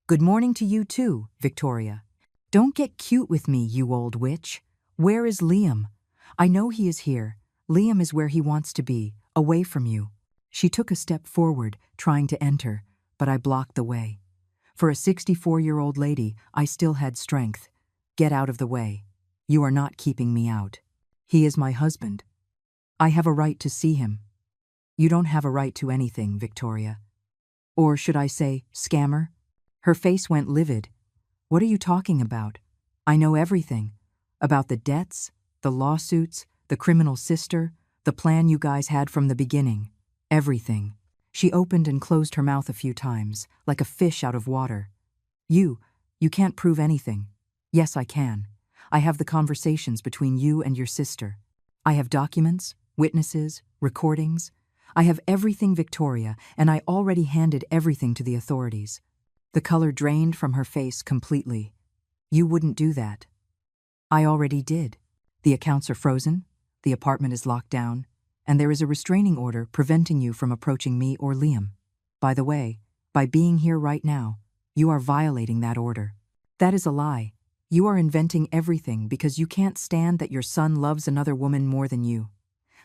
"Good morning to you too, Victoria. Don't get cute with me, you old witch. Where is Liam? I know he is here. Liam is where he wants to be, away from you." She took a step forward, trying to enter, but I blocked the way. For a 64-year-old lady, I still had strength. "Get out of the way. You are not keeping me out." He is my husband. I have a right to see him. You don't have a right to anything, Victoria. Or should I say, scammer? Her face went livid. What are you talking about? I know everything. About the debts, the lawsuits, the criminal sister, the plan you guys had from the beginning. Everything. She opened and closed her mouth a few times, like a fish out of water. You can't prove anything. Yes, I can. I have the conversations between you and your sister. I have documents, witnesses, recordings. I have everything, Victoria, and I already handed everything to the authorities. The color drained from her face completely. You wouldn't do that. I already did. The accounts are frozen, the apartment is locked down, and there is a restraining order preventing you from approaching me or Liam. By the way, by being here right now, you are violating that order. That is a lie. You are inventing everything because you can't stand that your son loves another woman more than you.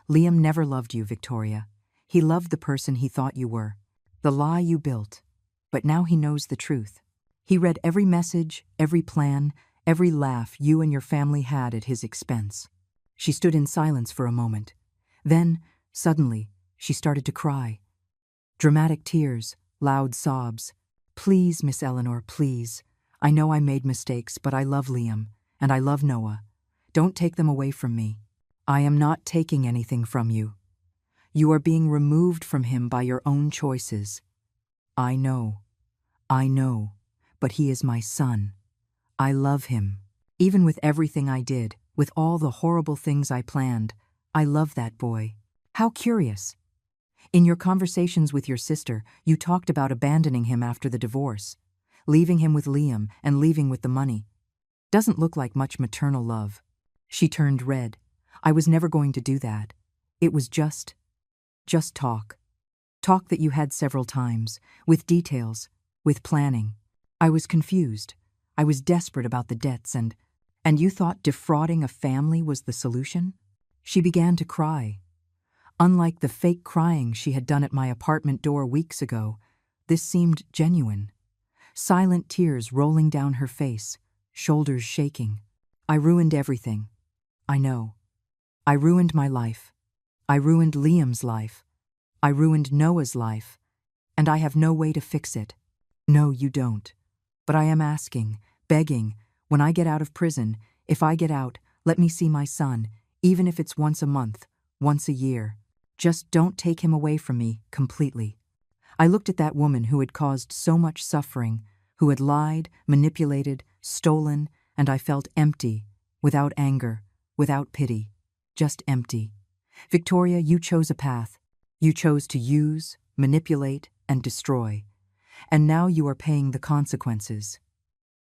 Liam never loved you, Victoria. He loved the person he thought you were, the lie you built. But now he knows the truth. He read every message, every plan, every laugh you and your family had at his expense. She stood in silence for a moment. Then, suddenly, she started to cry. Dramatic tears, loud sobs. Please, Miss Eleanor, please. I know I made mistakes, but I love Liam, and I love Noah. Don't take them away from me. I am not taking anything from you. You are being removed from him by your own choices. I know, but he is my son. I love him. Even with everything I did, with all the horrible things I planned, I love that boy. How curious. In your conversations with your sister, you talked about abandoning him after the divorce, leaving him with Liam and leaving with the money. Doesn't look like much maternal love. She turned red. I was never going to do that. It was just talk. Talk that you had several times, with details, with planning. I was confused. I was desperate about the debts and you thought defrauding a family was the solution? She began to cry. Unlike the fake crying she had done at my apartment door weeks ago, this seemed genuine. Silent tears rolling down her face, shoulders shaking. I ruined everything. I know. I ruined my life. I ruined Liam's life. I ruined Noah's life. And I have no way to fix it. No, you don't. But I am asking, begging, when I get out of prison, if I get out, let me see my son, even if it's once a month, once a year. Just don't take him away from me completely. I looked at that woman who had caused so much suffering, who had lied, manipulated, stolen, and I felt empty, without anger, without pity, just empty. Victoria, you chose a path. You chose to use, manipulate, and destroy. And now you are paying the consequences.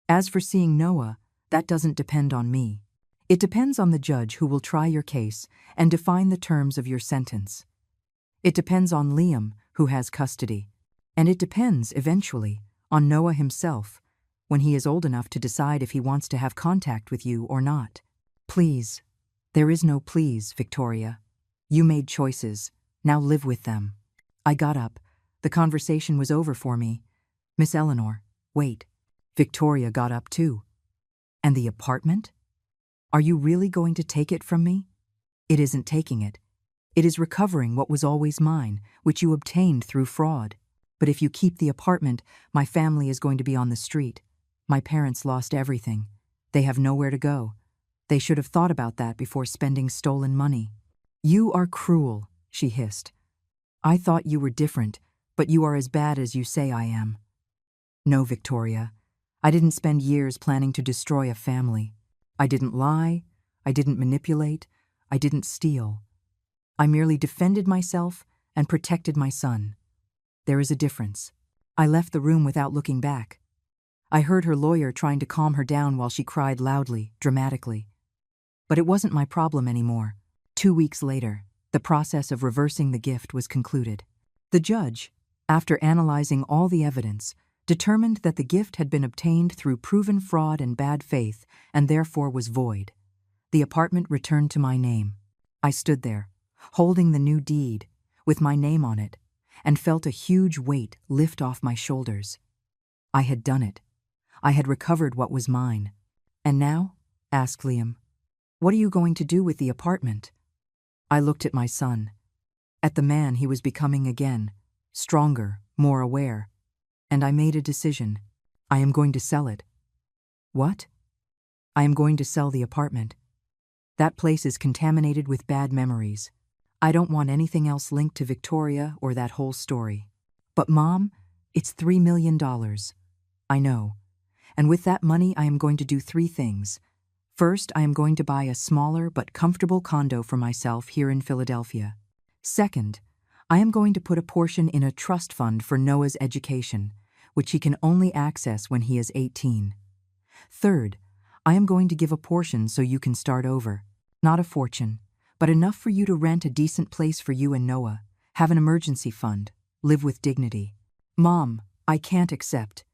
As for seeing Noah, that doesn't depend on me. It depends on the judge who will try your case and define the terms of your sentence. It depends on Liam, who has custody. And it depends, eventually, on Noah himself, when he is old enough to decide if he wants to have contact with you or not. Please. There is no please, Victoria. You made choices. Now live with them. I got up. The conversation was over for me. Miss Eleanor, wait. Victoria got up too. And the apartment? Are you really going to take it from me? It isn't taking it. It is recovering what was always mine, which you obtained through fraud. But if you keep the apartment, my family is going to be on the street. My parents lost everything. They have nowhere to go. They should have thought about that before spending stolen money. You are cruel, she hissed. I thought you were different, but you are as bad as you say I am. No, Victoria. I didn't spend years planning to destroy a family. I didn't lie. I didn't manipulate. I didn't steal. I merely defended myself and protected my son. There is a difference. I left the room without looking back. I heard her lawyer trying to calm her down while she cried loudly, dramatically. But it wasn't my problem anymore. 2 weeks later, the process of reversing the gift was concluded. The judge, after analyzing all the evidence, determined that the gift had been obtained through proven fraud and bad faith and therefore was void. The apartment returned to my name. I stood there, holding the new deed, with my name on it, and felt a huge weight lift off my shoulders. I had done it. I had recovered what was mine. And now? Asked Liam. What are you going to do with the apartment? I looked at my son, at the man he was becoming again, stronger, more aware, and I made a decision. I am going to sell it. What? I am going to sell the apartment. That place is contaminated with bad memories. I don't want anything else linked to Victoria or that whole story. But Mom, it's $3 million. I know. And with that money, I am going to do 3 things. First, I am going to buy a smaller but comfortable condo for myself here in Philadelphia. Second, I am going to put a portion in a trust fund for Noah's education, which he can only access when he is 18. Third, I am going to give a portion so you can start over. Not a fortune, but enough for you to rent a decent place for you and Noah, have an emergency fund, live with dignity. Mom, I can't accept.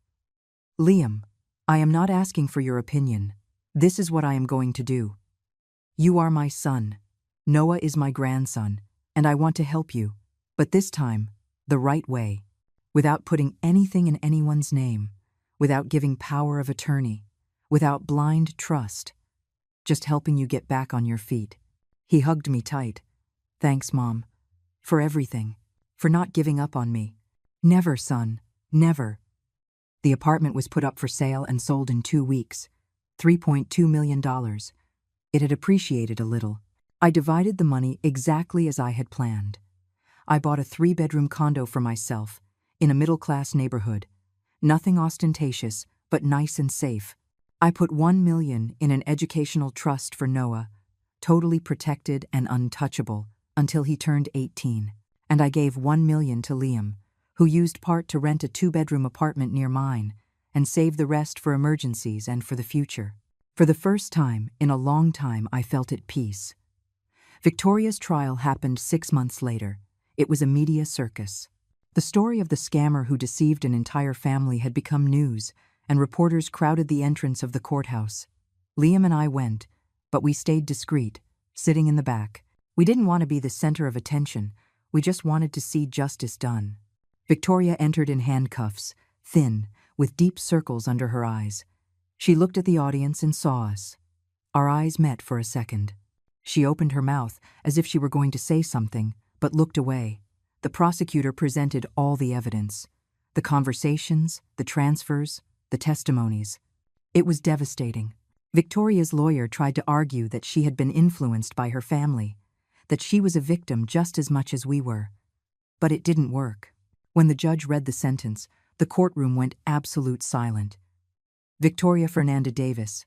Liam, I am not asking for your opinion. This is what I am going to do. You are my son. Noah is my grandson, and I want to help you, but this time, the right way, without putting anything in anyone's name, without giving power of attorney, without blind trust, just helping you get back on your feet. He hugged me tight. Thanks, Mom, for everything, for not giving up on me. Never, son, never. The apartment was put up for sale and sold in 2 weeks. $3.2 million. It had appreciated a little. I divided the money exactly as I had planned. I bought a 3-bedroom condo for myself, in a middle-class neighborhood. Nothing ostentatious, but nice and safe. I put $1 million in an educational trust for Noah, totally protected and untouchable, until he turned 18. And I gave $1 million to Liam, who used part to rent a 2-bedroom apartment near mine, and save the rest for emergencies and for the future. For the first time in a long time, I felt at peace. Victoria's trial happened 6 months later. It was a media circus. The story of the scammer who deceived an entire family had become news, and reporters crowded the entrance of the courthouse. Liam and I went, but we stayed discreet, sitting in the back. We didn't want to be the center of attention. We just wanted to see justice done. Victoria entered in handcuffs, thin, with deep circles under her eyes. She looked at the audience and saw us. Our eyes met for a second. She opened her mouth as if she were going to say something, but looked away. The prosecutor presented all the evidence. The conversations, the transfers, the testimonies. It was devastating. Victoria's lawyer tried to argue that she had been influenced by her family, that she was a victim just as much as we were. But it didn't work. When the judge read the sentence, the courtroom went absolute silent. Victoria Fernanda Davis,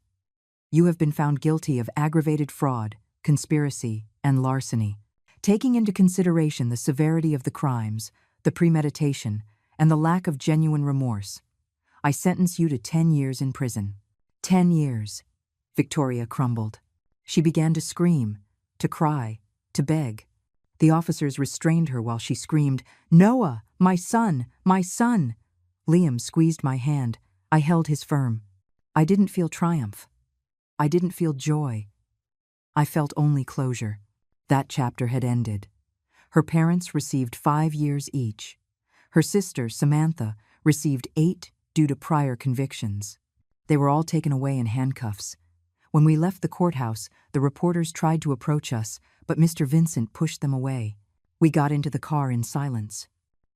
you have been found guilty of aggravated fraud, conspiracy, and larceny. Taking into consideration the severity of the crimes, the premeditation, and the lack of genuine remorse, I sentence you to 10 years in prison. 10 years. Victoria crumbled. She began to scream, to cry, to beg. The officers restrained her while she screamed, "Noah, my son, my son!" Liam squeezed my hand. I held his firm. I didn't feel triumph. I didn't feel joy. I felt only closure. That chapter had ended. Her parents received 5 years each. Her sister, Samantha, received 8 due to prior convictions. They were all taken away in handcuffs. When we left the courthouse, the reporters tried to approach us, but Mr. Vincent pushed them away. We got into the car in silence.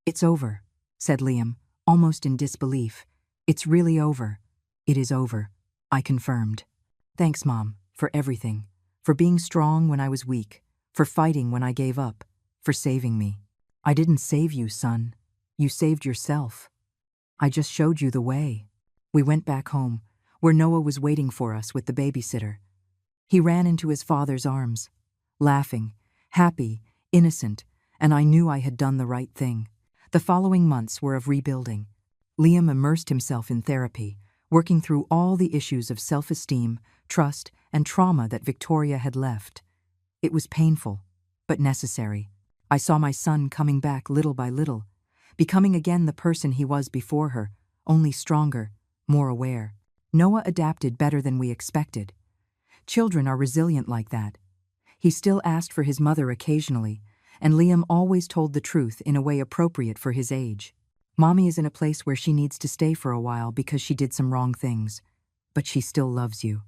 "It's over," said Liam, almost in disbelief. "It's really over." "It is over," I confirmed. "Thanks, Mom, for everything, for being strong when I was weak, for fighting when I gave up, for saving me." "I didn't save you, son. You saved yourself. I just showed you the way." We went back home, where Noah was waiting for us with the babysitter. He ran into his father's arms, laughing, happy, innocent, and I knew I had done the right thing. The following months were of rebuilding. Liam immersed himself in therapy, working through all the issues of self-esteem, trust, and trauma that Victoria had left. It was painful, but necessary. I saw my son coming back little by little, becoming again the person he was before her, only stronger, more aware. Noah adapted better than we expected. Children are resilient like that. He still asked for his mother occasionally, and Liam always told the truth in a way appropriate for his age. "Mommy is in a place where she needs to stay for a while because she did some wrong things, but she still loves you."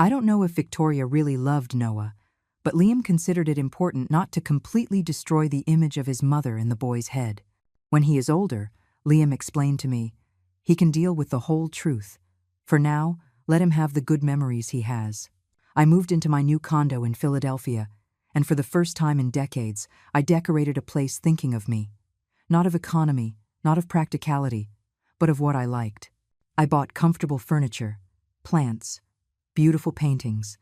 I don't know if Victoria really loved Noah, but Liam considered it important not to completely destroy the image of his mother in the boy's head. When he is older, Liam explained to me, he can deal with the whole truth. For now, let him have the good memories he has. I moved into my new condo in Philadelphia, and for the first time in decades, I decorated a place thinking of me. Not of economy, not of practicality, but of what I liked. I bought comfortable furniture, plants, beautiful paintings.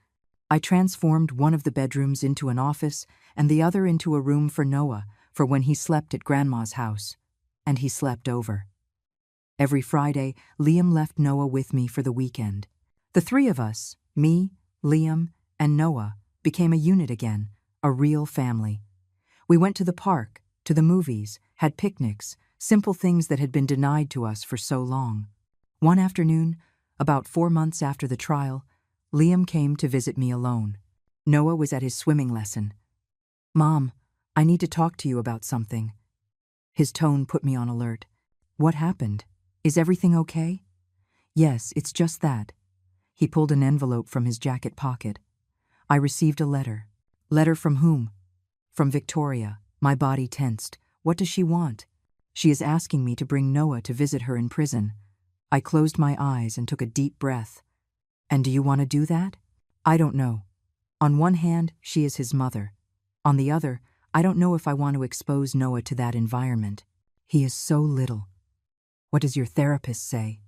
I transformed one of the bedrooms into an office and the other into a room for Noah for when he slept at Grandma's house. And he slept over. Every Friday, Liam left Noah with me for the weekend. The three of us, me, Liam, and Noah, became a unit again, a real family. We went to the park, to the movies, had picnics, simple things that had been denied to us for so long. One afternoon, about 4 months after the trial, Liam came to visit me alone. Noah was at his swimming lesson. "Mom, I need to talk to you about something." His tone put me on alert. "What happened? Is everything okay?" "Yes, it's just that." He pulled an envelope from his jacket pocket. "I received a letter." "Letter from whom?" "From Victoria." My body tensed. What does she want? "She is asking me to bring Noah to visit her in prison." I closed my eyes and took a deep breath. "And do you want to do that?" "I don't know. On one hand, she is his mother. On the other, I don't know if I want to expose Noah to that environment. He is so little." "What does your therapist say?"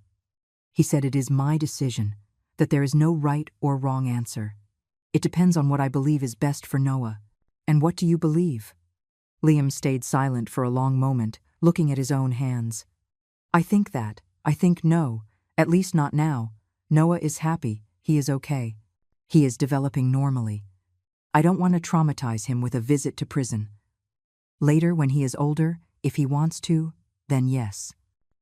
"He said it is my decision, that there is no right or wrong answer. It depends on what I believe is best for Noah." "And what do you believe?" Liam stayed silent for a long moment, looking at his own hands. I think no, at least not now. Noah is happy, he is okay. He is developing normally. I don't want to traumatize him with a visit to prison. Later, when he is older, if he wants to, then yes.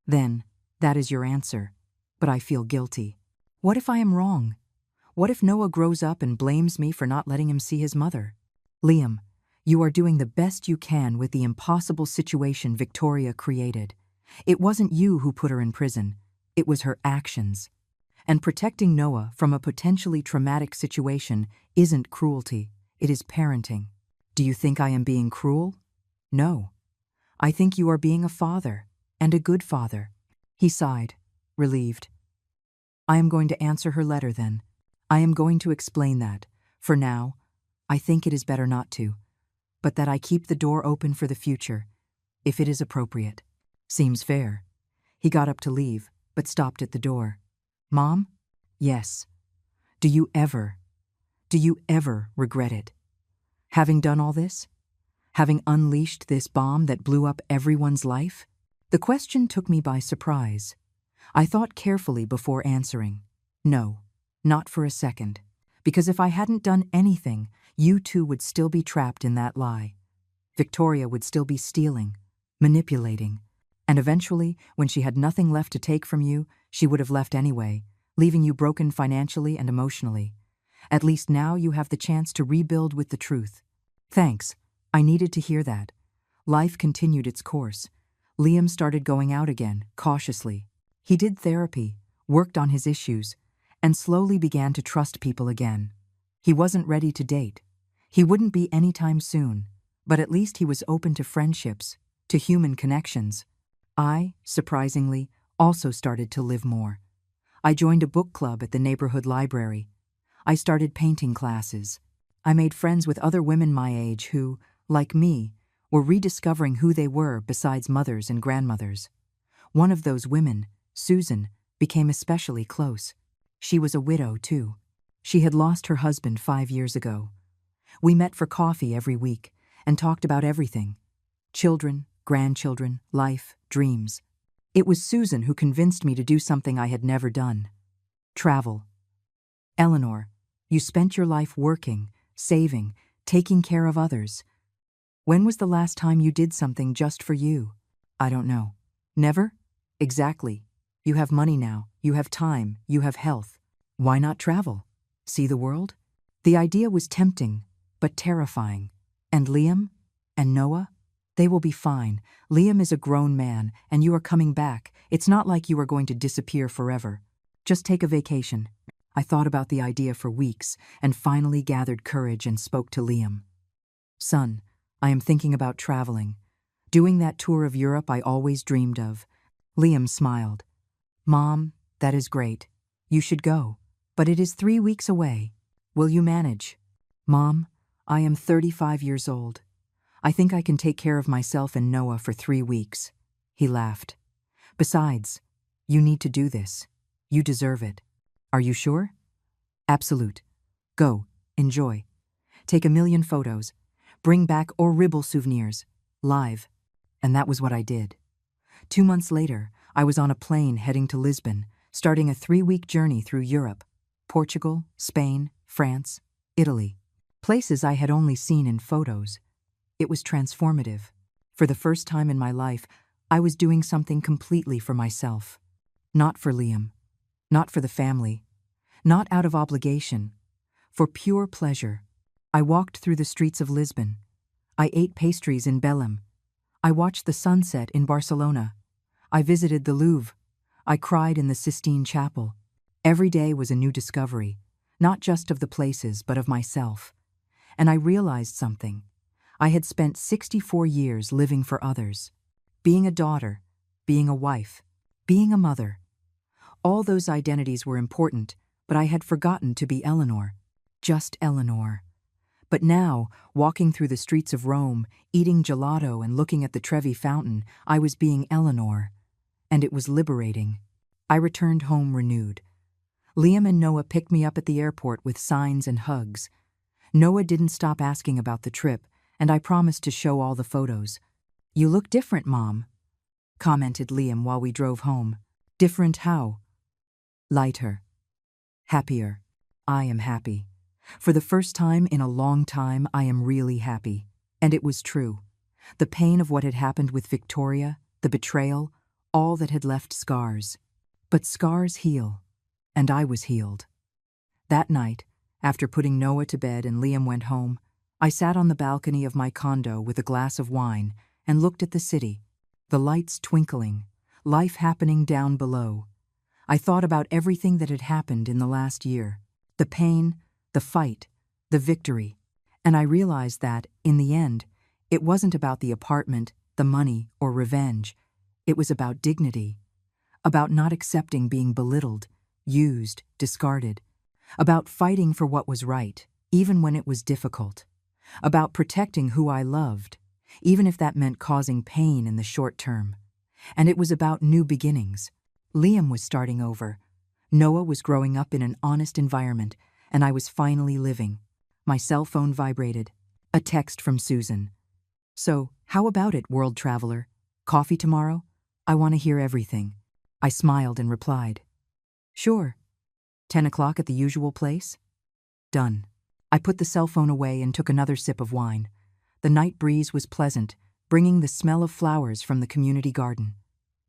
Then, that is your answer. But I feel guilty. What if I am wrong? What if Noah grows up and blames me for not letting him see his mother? Liam, you are doing the best you can with the impossible situation Victoria created. It wasn't you who put her in prison. It was her actions. And protecting Noah from a potentially traumatic situation isn't cruelty, it is parenting. Do you think I am being cruel? No. I think you are being a father, and a good father. He sighed, relieved. I am going to answer her letter then. I am going to explain that. For now, I think it is better not to, but that I keep the door open for the future, if it is appropriate. Seems fair. He got up to leave, but stopped at the door. Mom? Yes. Do you ever regret it? Having done all this? Having unleashed this bomb that blew up everyone's life? The question took me by surprise. I thought carefully before answering. No, not for a second. Because if I hadn't done anything, you two would still be trapped in that lie. Victoria would still be stealing, manipulating. And eventually, when she had nothing left to take from you, she would have left anyway, leaving you broken financially and emotionally. At least now you have the chance to rebuild with the truth. Thanks. I needed to hear that. Life continued its course. Liam started going out again, cautiously. He did therapy, worked on his issues, and slowly began to trust people again. He wasn't ready to date. He wouldn't be anytime soon, but at least he was open to friendships, to human connections. I, surprisingly, also started to live more. I joined a book club at the neighborhood library. I started painting classes. I made friends with other women my age who, like me, were rediscovering who they were besides mothers and grandmothers. One of those women, Susan, became especially close. She was a widow, too. She had lost her husband 5 years ago. We met for coffee every week and talked about everything. Children, grandchildren, life, dreams. It was Susan who convinced me to do something I had never done. Travel. Eleanor, you spent your life working, saving, taking care of others. When was the last time you did something just for you? I don't know. Never? Exactly. You have money now, you have time, you have health. Why not travel? See the world? The idea was tempting, but terrifying. And Liam? And Noah? They will be fine. Liam is a grown man, and you are coming back. It's not like you are going to disappear forever. Just take a vacation. I thought about the idea for weeks and finally gathered courage and spoke to Liam. Son, I am thinking about traveling. Doing that tour of Europe I always dreamed of. Liam smiled. Mom, that is great. You should go. But it is 3 weeks away. Will you manage? Mom, I am 35 years old. I think I can take care of myself and Noah for 3 weeks. He laughed. Besides, you need to do this. You deserve it. Are you sure? Absolute. Go, enjoy. Take 1,000,000 photos. Bring back horrible souvenirs. Live. And that was what I did. 2 months later, I was on a plane heading to Lisbon, starting a 3-week journey through Europe. Portugal, Spain, France, Italy. Places I had only seen in photos. It was transformative. For the first time in my life, I was doing something completely for myself. Not for Liam. Not for the family. Not out of obligation. For pure pleasure. I walked through the streets of Lisbon. I ate pastries in Belém. I watched the sunset in Barcelona. I visited the Louvre. I cried in the Sistine Chapel. Every day was a new discovery, not just of the places, but of myself. And I realized something. I had spent 64 years living for others. Being a daughter, being a wife, being a mother. All those identities were important, but I had forgotten to be Eleanor. Just Eleanor. But now, walking through the streets of Rome, eating gelato and looking at the Trevi fountain, I was being Eleanor. And it was liberating. I returned home renewed. Liam and Noah picked me up at the airport with signs and hugs. Noah didn't stop asking about the trip, and I promised to show all the photos. You look different, Mom, commented Liam while we drove home. Different how? Lighter. Happier. I am happy. For the first time in a long time, I am really happy. And it was true. The pain of what had happened with Victoria, the betrayal, all that had left scars. But scars heal. And I was healed. That night, after putting Noah to bed and Liam went home, I sat on the balcony of my condo with a glass of wine and looked at the city, the lights twinkling, life happening down below. I thought about everything that had happened in the last year, the pain, the fight, the victory, and I realized that, in the end, it wasn't about the apartment, the money, or revenge. It was about dignity, about not accepting being belittled, used, discarded, about fighting for what was right, even when it was difficult, about protecting who I loved, even if that meant causing pain in the short term. And it was about new beginnings. Liam was starting over. Noah was growing up in an honest environment, and I was finally living. My cell phone vibrated. A text from Susan. So, how about it, world traveler? Coffee tomorrow? I want to hear everything. I smiled and replied. Sure. 10 o'clock at the usual place? Done. I put the cell phone away and took another sip of wine. The night breeze was pleasant, bringing the smell of flowers from the community garden.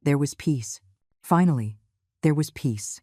There was peace. Finally, there was peace.